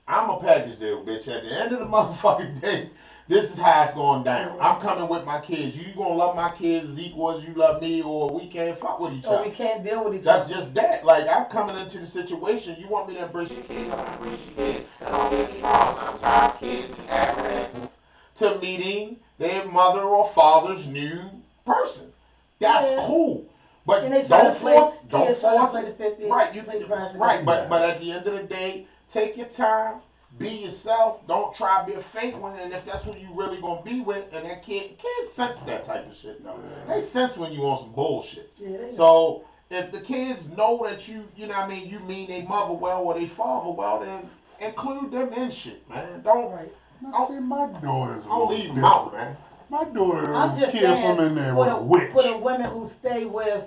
S3: I'm a package deal, bitch. At the end of the motherfucking day, this is how it's going down. I'm coming with my kids. You gonna love my kids as equal as you love me, or we can't fuck with each
S1: Or
S3: other.
S1: we can't deal with each
S3: That's
S1: other.
S3: just that. Like, I'm coming into the situation. You want me to embrace your kids? I'm gonna embrace your kids. And don't get me wrong. Sometimes kids be aggressive to meeting their mother or father's new person. That's
S1: Yeah.
S3: cool. But
S1: And they try
S3: don't
S1: to play,
S3: force. Don't
S1: kids try to
S3: force
S1: play
S3: it.
S1: the 50.
S3: Right,
S1: play Bronson.
S3: right, but at the end of the day, take your time, be yourself. Don't try to be a fake one. And if that's who you really gonna be with, and that kids sense that type of shit though. They sense when you on some bullshit.
S1: Yeah, they know.
S3: So if the kids know that you know what I mean, you mean they mother well or they father well, then include them in shit, man. Don't
S1: Right.
S2: Now, see, my daughter's a
S3: don't
S2: little
S3: leave them out,
S2: different.
S3: man.
S2: My daughter
S1: I'm
S2: don't
S1: just
S2: care if
S1: saying,
S2: I'm in there
S1: for
S2: with
S1: the,
S2: a witch.
S1: for the women who stay with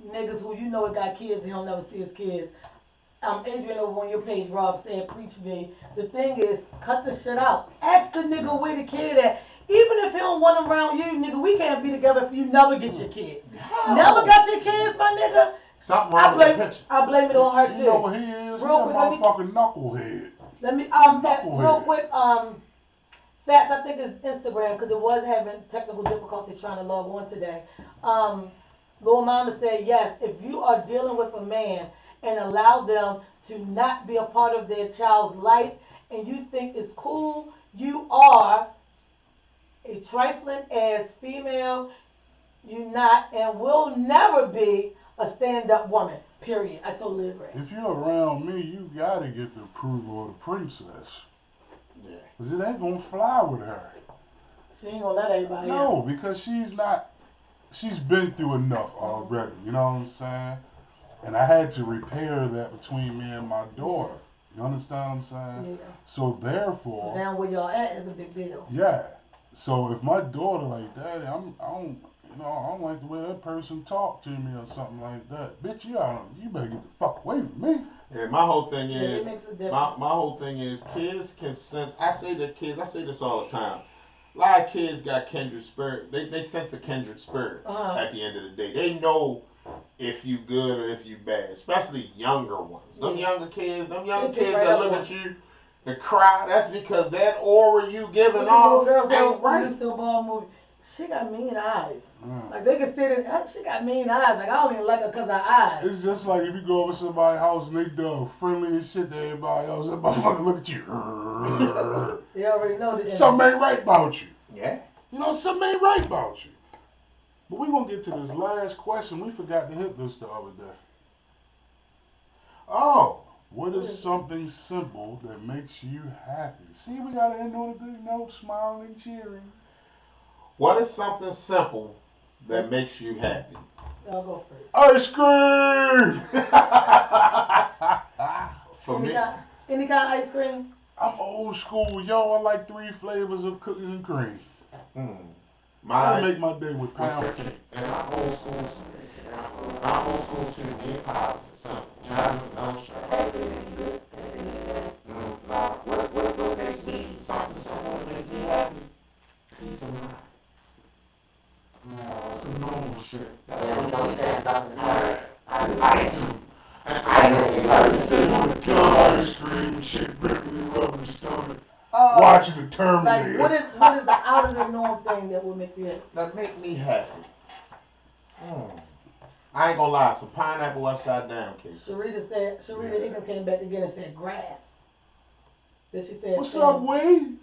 S1: niggas who you know got kids and he'll never see his kids. Adrian over on your page, Rob said, preach me. The thing is, cut the shit out. Ask the nigga where the kid at. Even if he don't want him around you, nigga, we can't be together if you never get your kids.
S3: Hell.
S1: Never got your kids, my nigga?
S3: Something
S1: I
S3: wrong with the
S1: blame,
S3: picture.
S1: I blame it on her
S2: You know
S1: too.
S2: what he is? He's a
S1: Real quick, let me-
S2: motherfucking knucklehead.
S1: Let me,
S2: Knucklehead.
S1: real quick, Fats, I think it's Instagram, because it was having technical difficulties trying to log on today. Lil Mama said, yes, if you are dealing with a man and allow them to not be a part of their child's life and you think it's cool, you are a trifling ass female. You not and will never be a stand-up woman. Period. I totally agree.
S2: If you're around me, you gotta get the approval of the princess.
S3: Yeah.
S2: Cause it ain't gonna fly with her.
S1: She ain't gonna let everybody out.
S2: No, because she's been through enough already, you know what I'm saying? And I had to repair that between me and my daughter. You understand what I'm saying?
S1: Yeah.
S2: So
S1: So
S2: therefore,
S1: now where y'all at is a big deal.
S2: yeah. So if my daughter like, Daddy, I don't like the way that person talk to me or something like that. Bitch, you better get the fuck away from me.
S3: Yeah, my whole thing
S1: Yeah, it
S3: is
S1: makes a difference.
S3: my whole thing is kids can sense. I say this all the time. A lot of kids got kindred spirit. They sense a kindred spirit
S1: Uh-huh.
S3: at the end of the day. They know if you good or if you bad, especially younger ones. Them
S1: Yeah.
S3: younger kids,
S1: They pick right
S3: that
S1: up
S3: look
S1: on
S3: at you and cry. That's because that aura you giving
S1: Look at little
S3: off
S1: girls
S3: ain't
S1: out
S3: right.
S1: Lucille Ball movie. She got mean eyes.
S2: Yeah.
S1: Like they can sit in. She got mean eyes. Like I don't even like her because her eyes.
S2: It's just like if you go over somebody's house and they done friendly and shit to everybody else, that motherfucker look at you.
S1: They already know this.
S2: Something ain't right about you.
S3: Yeah.
S2: You know, something ain't right about you. But we gonna get to this last question. We forgot to hit this the other day.
S3: Oh.
S2: What is something simple that makes you happy? See, we gotta end on a good note, smiling and cheering.
S3: What is something simple that makes you happy?
S1: Y'all go first.
S2: Ice cream!
S3: For me,
S1: Any kind of ice cream?
S2: I'm old school, yo. I like 3 flavors of cookies and cream.
S3: mm,
S2: I
S3: my
S2: make my day with pound cake.
S4: And I'm old school. I'm old school too. Be positive. Simple. Try to don't stress. What makes me something simple that makes me happy? Peace of mind.
S2: Oh, it's the normal shit.
S4: That's what you said something. I do. I know you like to sit on the
S2: Gun ice cream and shit, ripping and rubbing your stomach.
S1: Uh,
S2: Watching the
S1: Like
S2: Terminator.
S1: what is the out of the norm thing that will make you happy?
S3: that make me happy. I ain't gonna lie, some pineapple upside down cake.
S1: Sharita Higgins came back again and said grass. Then she said,
S2: What's up, Wade?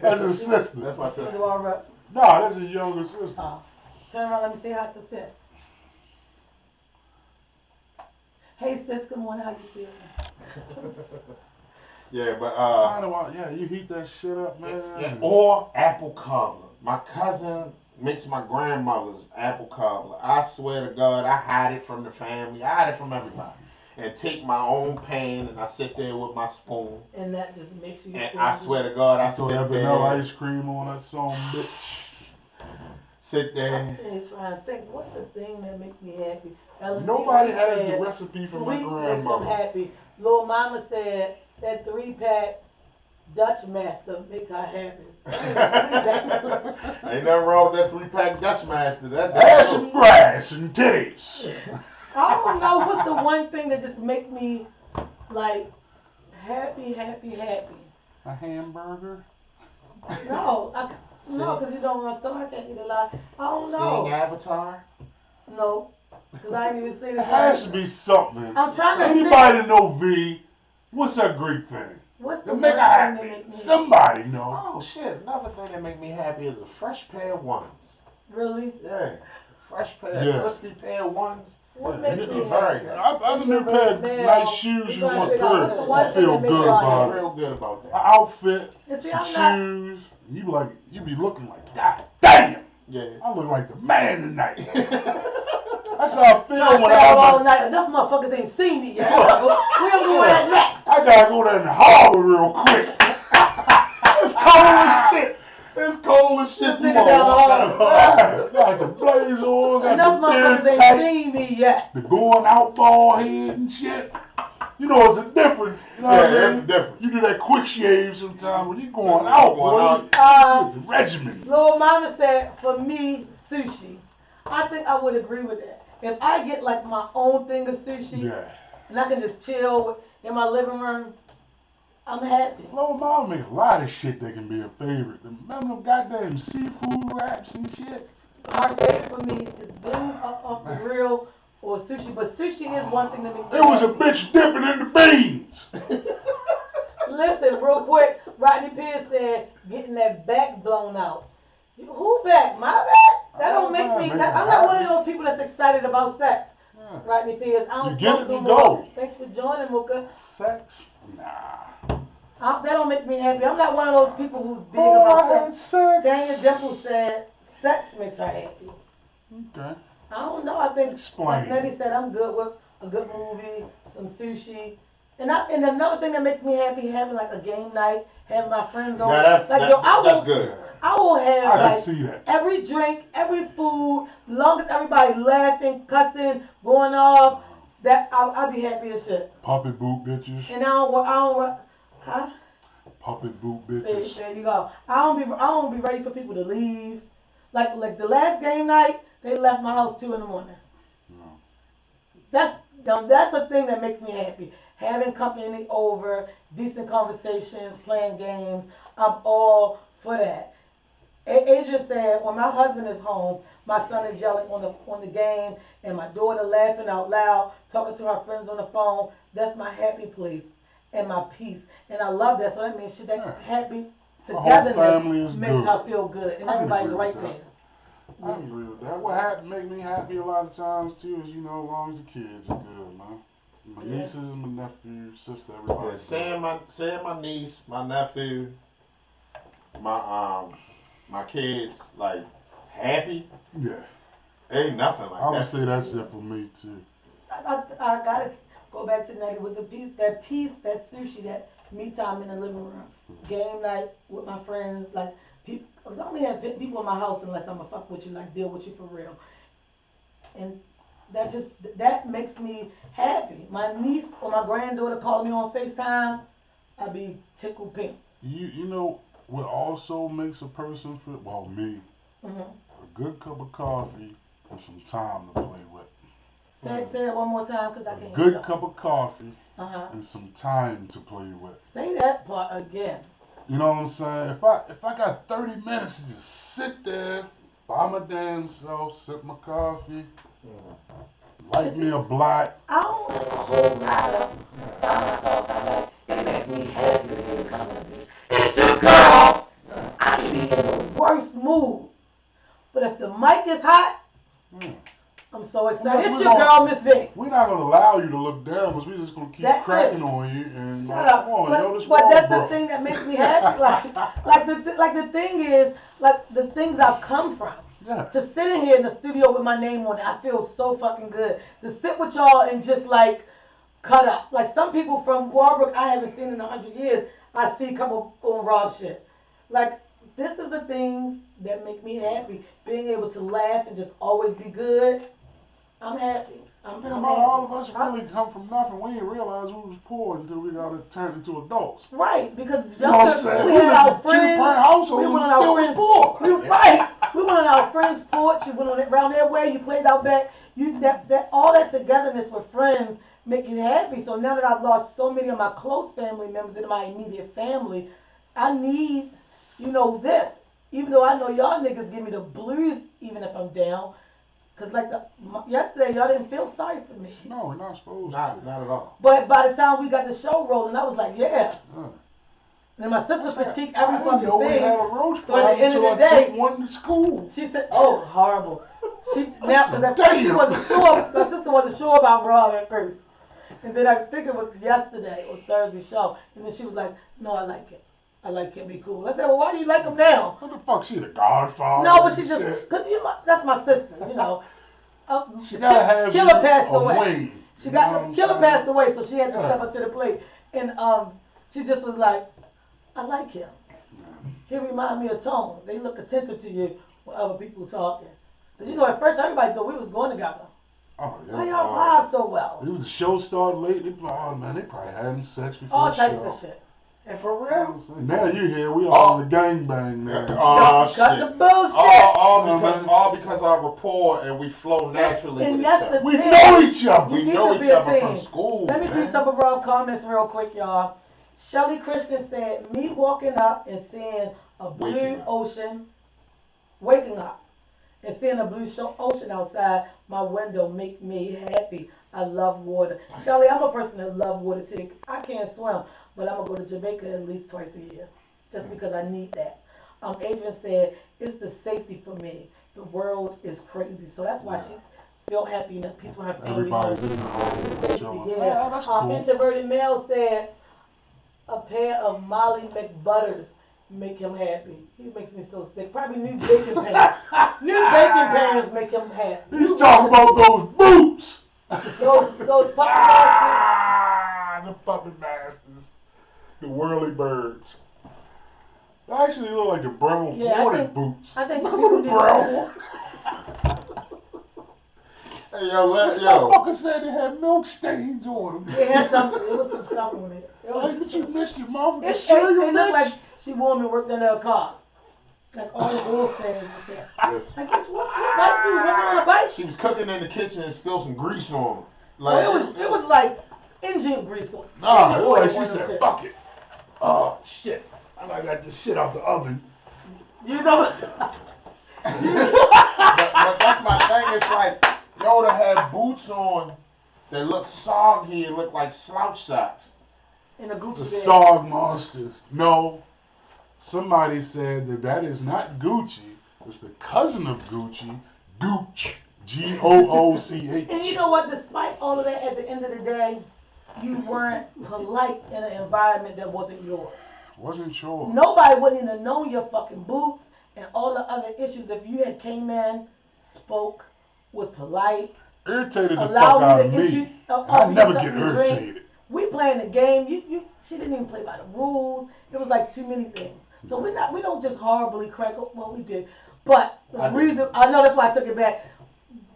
S2: That's his sister.
S3: That's my
S1: She's
S3: sister.
S1: all right.
S2: Nah, that's his younger sister.
S1: Turn around, let me say hi to sis. Hey sis, good morning. How you feeling?
S3: Yeah, but
S2: Yeah, you heat that shit up, man.
S3: yeah, or apple cobbler. My cousin makes my grandmother's apple cobbler. I swear to God, I hide it from the family. I hide it from everybody. And take my own pan and I sit there with my spoon.
S1: And that just makes you
S3: And
S1: feel
S3: I
S1: good.
S3: swear to God, I
S2: Throw
S3: sit
S2: that vanilla
S3: there.
S2: ice cream on that song, bitch.
S3: Sit
S1: I'm
S3: there.
S1: sitting here trying to think, what's the thing that makes me happy? Ellen
S2: Nobody
S1: G.
S2: has the
S1: said,
S2: recipe for my
S1: sweet makes them
S2: grandmother.
S1: happy. Little mama said that 3-pack Dutch Master make her happy.
S3: Ain't nothing wrong with that 3-pack Dutch Master.
S2: Ass and grass and titties.
S1: I don't know what's the one thing that just make me like happy.
S2: A hamburger.
S1: No, no, because you don't want to. I can't eat a lot. I don't
S3: Seeing
S1: know.
S3: Avatar.
S1: No, because I ain't even seen
S2: It
S1: it.
S2: has to be something.
S1: I'm trying to
S2: Anybody know V? What's that great thing?
S1: What's the
S2: To
S1: one
S2: make
S1: thing
S2: her
S1: that
S2: happy.
S1: make me
S2: Somebody know.
S3: Oh shit! Another thing that make me happy is a fresh pair of ones.
S1: really?
S3: Yeah, fresh pair,
S2: Yeah.
S3: crispy pair of ones.
S1: What
S2: Yeah,
S1: makes
S3: it
S1: me
S3: be very
S1: happy?
S3: good.
S2: I have a new pair of nice shoes in
S1: trying to
S2: one
S1: figure out what's
S2: pair.
S1: the one
S2: I
S1: thing
S2: feel
S1: that make
S2: good
S1: y'all
S2: about
S1: happy.
S2: it.
S3: Real good about
S2: An
S3: that.
S2: outfit,
S1: And see,
S2: some
S1: I'm not.
S2: shoes. You be looking like, God damn,
S3: Yeah.
S2: I look like the man tonight. That's how I
S1: Trying
S2: feel
S1: to
S2: when
S1: stay up all
S2: I
S1: night. Enough motherfuckers ain't seen me yet. We're gonna go where that next.
S2: I gotta go down the harbor real quick. It's cold as shit.
S3: It's cold as shit.
S1: This
S3: You
S1: nigga
S3: wanna
S1: down the
S3: walk
S1: hall.
S3: down
S2: Got the blaze on, got
S1: Enough
S2: the
S1: motherfuckers
S2: beard
S1: ain't
S2: tight,
S1: seen me yet.
S2: the going out ball head and shit. You know it's a difference. You know
S3: Yeah,
S2: what I
S3: that's
S2: mean?
S3: different.
S2: You do that quick shave sometimes when you going out,
S3: Going
S2: boy.
S3: out.
S2: You, the regimen.
S1: Little mama said, for me, sushi. I think I would agree with that. If I get like my own thing of sushi
S2: Yeah.
S1: and I can just chill in my living room, I'm happy.
S2: Little mama make a lot of shit that can be a favorite. Remember them goddamn seafood wraps and shit?
S1: My favorite for me is beans off the grill or sushi, but sushi is one thing that makes me
S2: It was a
S1: happy.
S2: bitch dipping in the beans.
S1: Listen, real quick, Rodney Pierce said getting that back blown out. Who back? My back? That don't make me. I'm not one of those people that's excited about sex.
S2: Yeah.
S1: Rodney Pierce, I don't
S2: You get
S1: smoke
S2: it,
S1: no
S2: you
S1: more.
S2: go.
S1: Thanks for joining, Mooka.
S2: Sex? Nah.
S1: That don't make me happy. I'm not one of those people who's big
S2: Oh,
S1: about
S2: I had
S1: sex.
S2: sex.
S1: Tanya Dimple said sex makes her happy.
S2: Okay.
S1: I don't know. I think,
S2: Explain.
S1: like Nettie said, I'm good with a good movie, some sushi. And another thing that makes me happy, having like a game night, having my friends over.
S3: Now that's,
S1: like,
S3: that,
S1: yo,
S3: that's good.
S1: I will have
S2: I can
S1: like
S2: see that.
S1: every drink, every food, long as everybody laughing, cussing, going off, that I'll be happy as shit.
S2: Puppet boot bitches.
S1: And I don't, huh?
S2: Puppet boot
S1: See,
S2: bitches.
S1: there you go. I don't be ready for people to leave. Like the last game night, they left my house 2 in the morning.
S2: No.
S1: That's a thing that makes me happy. Having company over, decent conversations, playing games. I'm all for that. Adrian said, when my husband is home, my son is yelling on the game, and my daughter laughing out loud, talking to her friends on the phone. That's my happy place and my peace, and I love that. So that means that happy
S2: The whole family
S1: togetherness
S2: is
S1: makes
S2: good.
S1: her feel good, and
S2: I can
S1: everybody's
S2: agree
S1: right
S2: with
S1: there.
S2: that. I agree with that. What make me happy a lot of times too is, as long as the kids are good, man. My nieces, my nephew, sister, everybody.
S3: Yeah, seeing my niece, my nephew, my kids like happy.
S2: Yeah.
S3: Ain't nothing like
S2: I would
S3: that.
S2: say that's it for me too.
S1: I gotta go back to Nettie with that sushi, that me time in the living room, game night with my friends, like people. Cause I only have people in my house unless I'ma fuck with you, like deal with you for real, and that makes me happy. My niece or my granddaughter calling me on FaceTime, I be tickled pink.
S2: You know what also makes a person feel? Well, me,
S1: Mm-hmm.
S2: a good cup of coffee and some time to play with.
S1: Say it one more time, cause I
S2: A
S1: can't.
S2: good cup of coffee
S1: Uh-huh.
S2: and some time to play with.
S1: Say that part again.
S2: You know what I'm saying? If I got 30 minutes to just sit there by my damn self, sip my coffee, light me a black.
S1: I don't.
S4: A whole lot of by myself. I'm like, it makes me happy to hear comments. It's your girl. I can be in the
S1: Worst mood. But if the mic is hot,
S2: Hmm.
S1: I'm so
S2: Unless
S1: excited. It's
S2: we
S1: your
S2: don't-
S1: girl, Miss V.
S2: We're not gonna allow you to look down because we're just gonna keep
S1: That's
S2: cracking
S1: it.
S2: on you and
S1: Shut
S2: like,
S1: up.
S2: come on, yo, this
S1: But
S2: world,
S1: that's
S2: bro.
S1: the thing that makes me happy. Like the thing is, like the things I've come from.
S2: Yeah.
S1: To sit in here in the studio with my name on it, I feel so fucking good. To sit with y'all and just like cut up. Like some people from Walbrook I haven't seen in 100 years, I see come on Rob shit. Like this is the things that make me happy. Being able to laugh and just always be good. I'm happy. I'm
S2: Think
S1: happy.
S2: about all of us really come from nothing. We didn't realize we was poor until we got turned into adults.
S1: Right, because
S2: You know what I'm saying?
S1: we
S2: We
S1: had
S2: lived
S1: our
S2: in
S1: friends.
S2: two-parent households
S1: We went
S2: and
S1: on
S2: still
S1: our
S2: was
S1: friends.
S2: poor.
S1: We went on our friends' porch. You went on it around their way. You played out back. You that all that togetherness with friends make you happy. So now that I've lost so many of my close family members in my immediate family, I need, this. Even though I know y'all niggas give me the blues, even if I'm down. Cause like yesterday, y'all didn't feel sorry for me.
S2: No, we're not supposed
S3: Not
S2: to.
S3: at all.
S1: But by the time we got the show rolling, I was like, yeah.
S2: Uh,
S1: And my sister
S2: that's like,
S1: critiqued
S2: I
S1: every
S2: didn't
S1: fucking
S2: know we
S1: thing.
S2: had a roach
S1: So at the end of
S2: until
S1: the
S2: I
S1: day-
S2: took one to school.
S1: She said, "Oh, horrible." She now because at
S2: Damn.
S1: first she wasn't sure. My sister wasn't sure about Rob at first, and then I think it was yesterday or Thursday show, and then she was like, "No, I like it. I like him. Be cool." I said, "Well, why do you like him now?"
S2: What the fuck? She the Godfather?
S1: No, but she
S2: and
S1: just
S2: shit.
S1: cause that's my sister,
S2: She gotta have
S1: Killer
S2: you
S1: passed
S2: a
S1: away.
S2: wing.
S1: She
S2: You know what
S1: got
S2: I'm
S1: Killer
S2: saying?
S1: passed away, so she had to
S2: Yeah.
S1: step up to the plate, and she just was like, "I like him. He remind me of Tone. They look attentive to you when other people talking." Cause at first everybody thought we was going together.
S2: Oh,
S1: Why
S2: yeah.
S1: y'all vibe so well?
S2: It was the show started late. They probably, oh man, they probably having sex before
S1: All
S2: the
S1: types
S2: show.
S1: of shit. And
S3: For
S2: You know
S3: real?
S2: what I'm saying? Now you here, we all in the gangbang now.
S3: Oh,
S1: cut
S3: shit.
S1: the bullshit.
S3: All because our rapport and we flow naturally
S1: And
S3: with
S1: that's
S3: each other.
S1: the
S2: We
S1: thing.
S2: know each other.
S3: We
S1: need
S3: know
S1: to be
S3: each
S1: a
S3: other
S1: team.
S3: from school.
S1: Let me do
S3: man.
S1: some of Rob comments real quick, y'all. Shelly Christian said, "Me walking up and seeing a blue
S3: Waking up.
S1: ocean, waking up and seeing a blue ocean outside my window make me happy. I love water." Shelly, I'm a person that love water too. I can't swim, but I'm gonna go to Jamaica at least twice a year, just because I need that. Adrian said, "It's the safety for me. The world is crazy," so that's why she feel happy and at peace with her family.
S2: Everybody's in the room. chilling.
S1: Yeah.
S2: That's cool.
S1: Introverted male said, "A pair of Molly McButters make him happy." He makes me so sick. Probably new bacon pans. New bacon pans make him happy.
S2: He's talking about those boots.
S1: Those puppy bastards.
S2: Ah, the puppet bastards. The whirly birds. They actually look like the brown
S1: Yeah,
S2: hornet boots.
S1: I think
S2: Look
S1: people
S2: at the
S1: need
S2: brown
S1: to-
S2: one.
S3: Hey, yo,
S2: This
S3: yo.
S2: motherfucker said they had milk stains on them.
S1: It had some. It was some stuff on it. It was.
S2: Hey, but you missed your mouth with the
S1: It
S2: cereal,
S1: looked
S2: bitch.
S1: like she wore me worked under her car. Like all the wool stains and shit.
S3: Yes.
S1: Like, bitch, what bike? You was working on a bike?
S3: She was cooking in the kitchen and spilled some grease on him.
S1: Well, it was like engine grease on.
S2: Nah,
S1: engine
S2: it
S1: oil
S2: was like
S1: on
S2: she
S1: them
S2: said,
S1: shit.
S2: fuck it. Oh, shit. I got this shit out the oven.
S1: You know.
S3: but that's my thing. It's like, yo, to have boots on that look soggy and look like slouch socks.
S1: In a Gucci
S2: The
S1: bag.
S2: Sog Monsters. No. Somebody said that is not Gucci. It's the cousin of Gucci, Gooch. Gooch.
S1: And you know what? Despite all of that, at the end of the day, you weren't polite in an environment that wasn't yours.
S2: Wasn't sure.
S1: Nobody wouldn't even know your fucking boots and all the other issues if you had came in, spoke, was polite,
S2: Irritated the fuck
S1: allowed
S2: out
S1: me
S2: of
S1: to
S2: me.
S1: introduce.
S2: I never get irritated.
S1: We playing the game. She didn't even play by the rules. It was like too many things. So we don't just horribly crack up. Well, we did, but the reason I know that's why I took it back.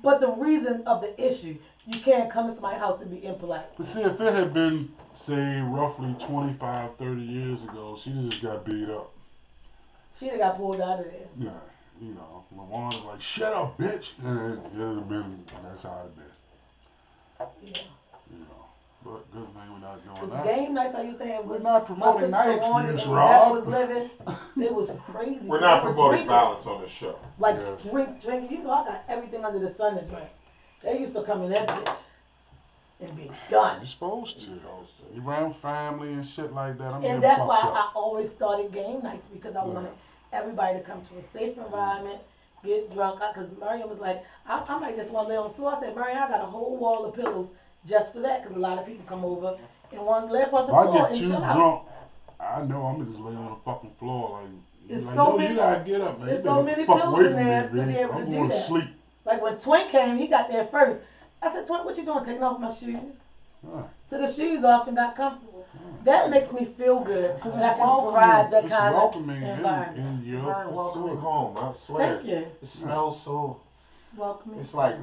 S1: But the reason of the issue, you can't come into my house and be impolite.
S2: But see, if it had been, say, roughly 25, 30 years ago, she just got beat up.
S1: She'd have got pulled out of there.
S2: Yeah, you know, LaWanda was like, shut up, bitch. And it would have been, that's how it been.
S1: Yeah.
S2: You know. But good thing we're not doing
S1: Cause
S2: that.
S1: game nights I used to have
S2: We're
S1: with
S2: not
S1: my sister
S2: promoting night
S1: Wanda
S2: views,
S1: and
S2: Rob.
S1: Rebecca was living. It was crazy.
S3: We're
S1: They
S3: not
S1: were
S3: promoting
S1: drinkers.
S3: violence on this show.
S1: Like
S2: Yes.
S1: drinking. You know, I got everything under the sun to drink. They used to come in that bitch and be done.
S2: You're supposed to. You around family and shit like that. I'm
S1: And
S2: getting
S1: that's
S2: fucked
S1: why
S2: up.
S1: I always started game nights because I wanted everybody to come to a safe environment, get drunk. Because Mariam was like, I'm like, just want to lay on the floor. I said, Mariam, I got a whole wall of pillows just for that, because a lot of people come over and want to lay across the
S2: If I
S1: floor
S2: get
S1: and
S2: too
S1: chill out.
S2: drunk, I know I'm gonna just lay on the fucking floor
S1: There's
S2: like,
S1: so
S2: yo,
S1: many-
S2: you gotta get up, man.
S1: there's
S2: You
S1: so
S2: better
S1: many
S2: fuck
S1: pillows
S2: away
S1: in
S2: from
S1: there
S2: me,
S1: to be
S2: baby.
S1: able to
S2: I'm
S1: do
S2: going to
S1: that.
S2: sleep.
S1: Like when Twink came, he got there first. I said, Twink, what you doing? Taking off my shoes?
S2: Huh.
S1: Took his shoes off and got comfortable. That makes me feel good.
S2: Because
S1: That I
S2: it's
S1: can
S2: welcoming.
S1: provide that
S2: It's
S1: kind of
S2: welcoming
S1: environment.
S2: in
S3: It's
S2: your
S3: very welcoming
S2: facility.
S3: home. I swear.
S1: Thank you.
S3: It smells so.
S1: Welcome.
S3: It's like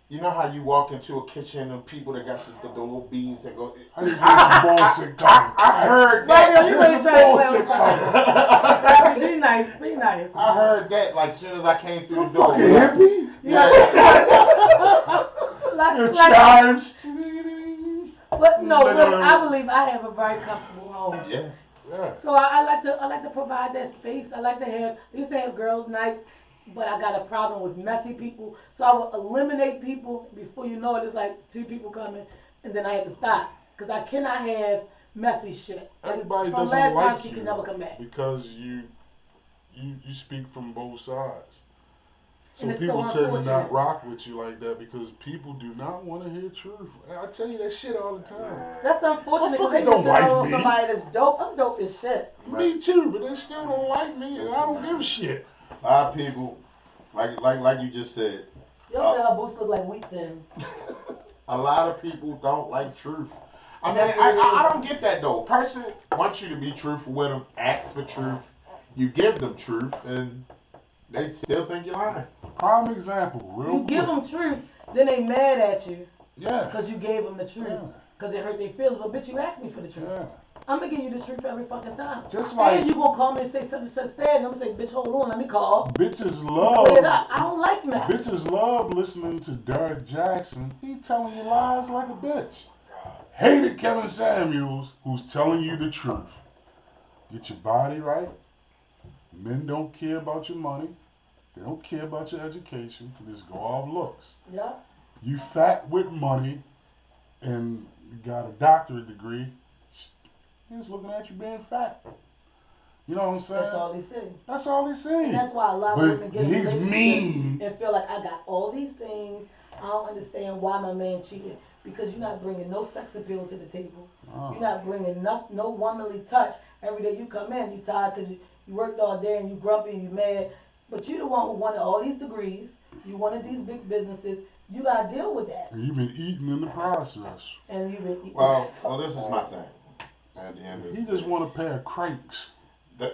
S3: you know how you walk into a kitchen and people that got the little beans that go.
S2: I just hear some bullshit coming.
S3: I heard
S1: Mario,
S3: that.
S1: you
S2: Here's
S1: ain't
S2: some
S1: trying to play
S2: bullshit
S1: with
S2: coming.
S1: something. Be nice, be nice.
S3: I heard that like soon as I came through the
S2: You
S3: door.
S2: fucking hippie.
S3: Yeah.
S2: Your
S1: Like,
S2: chimes.
S1: but no, really, I believe I have a very comfortable home.
S3: Yeah.
S2: Yeah.
S1: So I like to provide that space. I like to have. I used to have girls' nights, but I got a problem with messy people. So I would eliminate people before you know it. It's like 2 people coming, and then I had to stop because I cannot have messy shit.
S2: Everybody
S1: From
S2: doesn't
S1: last
S2: like
S1: time, she
S2: you
S1: can never come back.
S2: because you speak from both sides. So
S1: And it's
S2: people
S1: so
S2: tend to
S1: unfortunate.
S2: not rock with you like that because people do not want to hear truth. I tell you that shit all the time.
S1: That's unfortunate because
S2: Motherfuckers
S1: they
S2: don't
S1: just
S2: like
S1: know
S2: me.
S1: somebody that's dope. I'm dope as shit.
S2: Me too, but they still don't like me, and I don't give a shit.
S3: A lot of people, like you just said,
S1: Y'all say her boots look like wheat thins.
S3: a lot of people don't like truth. I mean,
S1: That's what it is.
S3: I don't get that though. Person wants you to be truthful with them, ask for truth. You give them truth, and they still think you're lying.
S2: Prime example, real
S1: You
S2: quick.
S1: give them truth, then they mad at you
S2: Yeah.
S1: because you gave them the truth.
S2: Yeah.
S1: Because it hurt their feelings. But bitch, you asked me for the truth.
S2: Yeah.
S1: I'm gonna give you the truth every fucking time.
S2: Just like
S1: And you gonna call me and say something such sad, and I'm gonna say, bitch, hold on, let me call.
S2: bitches
S1: Clear it up.
S2: love
S1: I don't like mess.
S2: bitches love listening to Derek Jackson. He telling you lies like a bitch. Hated Kevin Samuels, who's telling you the truth. Get your body right. Men don't care about your money. They don't care about your education. They just go off looks.
S1: Yeah.
S2: You fat with money and you got a doctorate degree. He's looking at you being fat. You know what I'm saying?
S1: That's all he said.
S2: That's all he's saying.
S1: And that's why a lot of
S2: But
S1: women get in
S2: he's
S1: relationships
S2: mean.
S1: and feel like I got all these things. I don't understand why my man cheated. Because you're not bringing no sex appeal to the table. You're not bringing no womanly touch. Every day you come in, you tired because you worked all day and you grumpy and you mad. But you the one who wanted all these degrees. You wanted these big businesses. You got to deal with that.
S2: And you've been eating in the process.
S1: And you've been eating.
S3: Well, this is my thing. At the end of
S2: He just want a pair of cranks.
S3: the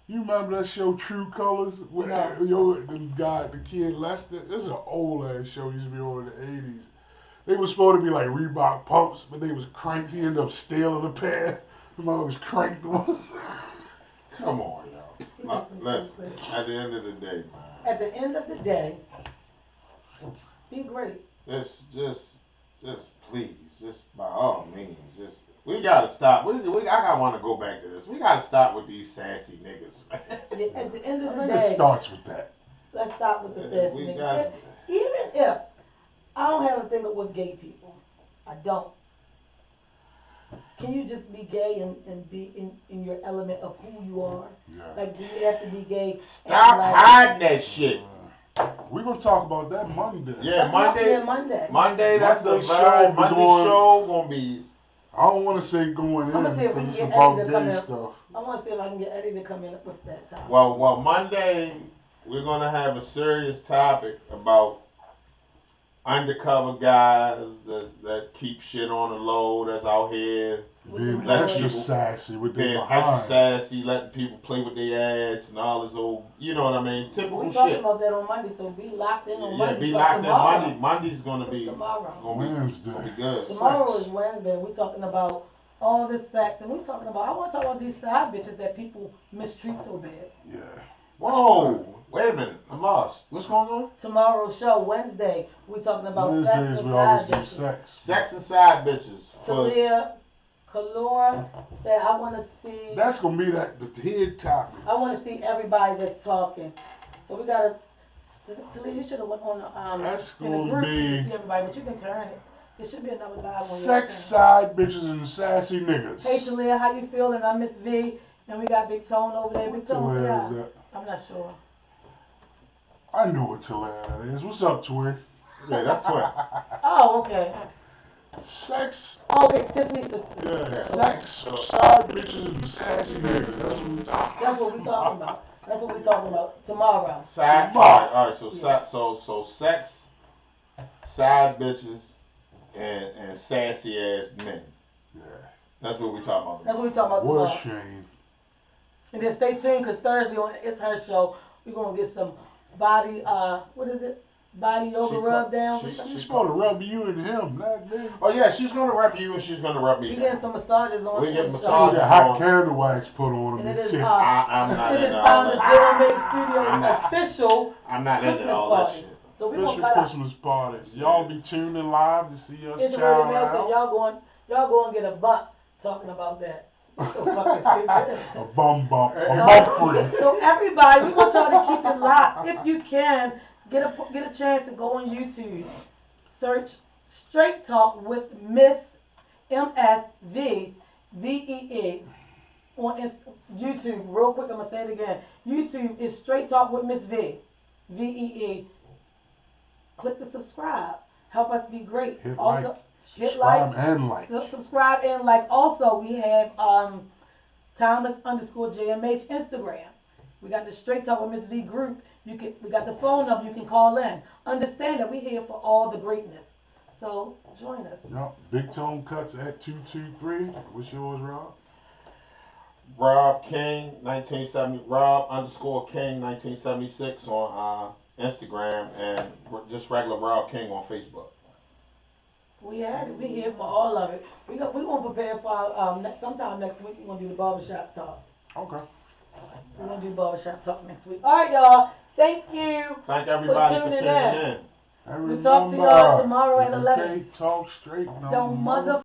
S2: You remember that show True Colors? With
S1: No.
S2: the guy, the kid Lester? This is an old ass show. Used to be over in the 80s. They were supposed to be like Reebok pumps, but they was cranks. He ended up stealing a pair. The mother was cranked ones.
S3: come on, y'all. Listen, at the end of the day, man,
S1: At the end of the day, be great.
S3: just please, just by all means, just we gotta stop. I want to go back to this. We gotta stop with these sassy niggas, man.
S1: At the end of
S2: I
S1: the
S2: think it
S1: day,
S2: starts with that.
S1: let's stop with the sassy
S3: We
S1: niggas.
S3: got-
S1: Even if I don't have a thing with gay people, I don't. Can you just be gay and be in your element of who you are?
S2: Yeah.
S1: Like, do you have to be gay?
S3: Stop
S1: like,
S3: hiding that shit.
S2: We're gonna talk about that Monday.
S3: Yeah,
S1: Monday.
S3: Monday. That's the
S2: Monday show
S3: vibe.
S2: be
S3: Monday
S2: going-
S3: show gonna be.
S2: I don't want to say going in
S1: I'ma see if we
S2: because
S1: can
S2: it's
S1: get
S2: about
S1: Eddie to come
S2: gay
S1: in.
S2: stuff.
S1: I want to see if I can get Eddie to come in with that topic.
S3: Well, Monday we're gonna have a serious topic about undercover guys that keep shit on the low. That's out here
S2: Being
S3: Let
S2: extra
S3: people-
S2: sassy with their
S3: being
S2: behind.
S3: extra sassy, letting people play with their ass and all this old, you know what I mean? Typical
S1: We talking
S3: shit.
S1: about that on Monday, so be locked in on
S3: Yeah,
S1: Monday.
S3: be
S1: but
S3: locked in
S1: tomorrow,
S3: Monday. Monday's gonna
S1: what's
S3: be
S1: tomorrow?
S2: Wednesday.
S3: gonna be good.
S1: Tomorrow
S2: Sex.
S1: is Wednesday. We're talking about all this sex, and we're talking about. I want to talk about these side bitches that people mistreat so bad.
S2: Yeah.
S3: Whoa, wait a minute, I'm lost. What's going on?
S1: Tomorrow's show, Wednesday, we're talking about sex
S2: Wednesdays
S1: and
S2: we always
S1: side
S2: do
S1: bitches.
S2: sex.
S3: Sex and side bitches. For-
S1: Talia, Kalora said, I want to see.
S2: That's gonna be the head topic.
S1: I want to see everybody that's talking. So we gotta. Talia, you should have went on the
S2: That's
S1: in the
S2: gonna
S1: group
S2: be-
S1: to see everybody, but you can turn it. It should be another live one.
S2: Sex side bitches and sassy niggas.
S1: Hey Talia, how you feeling? I'm Miss V, and we got Big Tone over there. Big
S2: What
S1: Tone, say
S2: Talia
S1: hi.
S2: is that?
S1: I'm not sure.
S2: I know what Talia is. What's up, Twin?
S3: Yeah, that's twin.
S1: Oh, okay.
S2: Sex,
S1: Okay, Tiffany's sister.
S2: yeah, sex, side bitches, and sassy niggas. That's what we talking
S1: That's what we talking about. That's what we talking about tomorrow.
S3: Side. All right. So so sex, side bitches, and sassy ass men.
S2: Yeah.
S3: That's what we talking about.
S1: That's what we talking about
S2: What a
S1: tomorrow.
S2: shame.
S1: And then stay tuned because Thursday on It's Her Show, we're gonna get some body what is it? Body yoga
S3: She
S1: rub
S3: co-
S1: downs.
S3: she-
S1: or something.
S2: She's gonna rub you and him, not me.
S3: Oh yeah, she's gonna rep you and she's gonna rep me.
S1: We getting some massages on.
S3: We get
S1: the
S2: She
S3: massages.
S1: show.
S2: got hot candle wax put on
S1: And
S2: him
S1: it
S2: and
S1: is
S2: shit.
S3: I'm not
S1: it is
S3: into all
S1: Thomas
S3: that.
S1: J.M.A. Studios
S3: not-
S1: official
S3: I'm not
S1: Christmas
S3: into all that
S1: party.
S3: shit.
S1: So we're gonna
S2: Official
S1: cut out.
S2: Christmas parties. Y'all be tuning live to see us
S1: Introverted
S2: chow
S1: male said
S2: out.
S1: y'all going to get a bump talking about that. So fucking stupid.
S2: A bum bump, a bump free.
S1: So everybody, we want y'all to keep it locked. If you can, get a chance to go on YouTube. Search Straight Talk with Miss MSV VEE on YouTube. Real quick, I'm gonna say it again. YouTube is Straight Talk with Miss V VEE. Click the subscribe. Help us be great.
S2: Hit
S1: Also,
S2: like,
S1: hit
S2: subscribe,
S1: like,
S2: and like.
S1: subscribe and like. Also, we have Thomas_JMH Instagram. We got the Straight Talk with Miss V group. We got the phone number. You can call in. Understand that we're here for all the greatness. So join us.
S2: Yup. Big Tone Cuts at 223. What's yours, Rob?
S3: Rob King 1970 Rob_King 1976 on Instagram and just regular Rob King on Facebook.
S1: We had it. We here for all of it. We gonna prepare for sometime next week. We're gonna do the barbershop talk.
S2: Okay.
S1: We're gonna do barbershop talk next week. All right, y'all. Thank you.
S3: Thank everybody for
S1: tuning
S3: tuning
S1: in.
S3: in.
S1: We talk to y'all tomorrow at 11.
S2: Talk straight. No
S1: Don't mother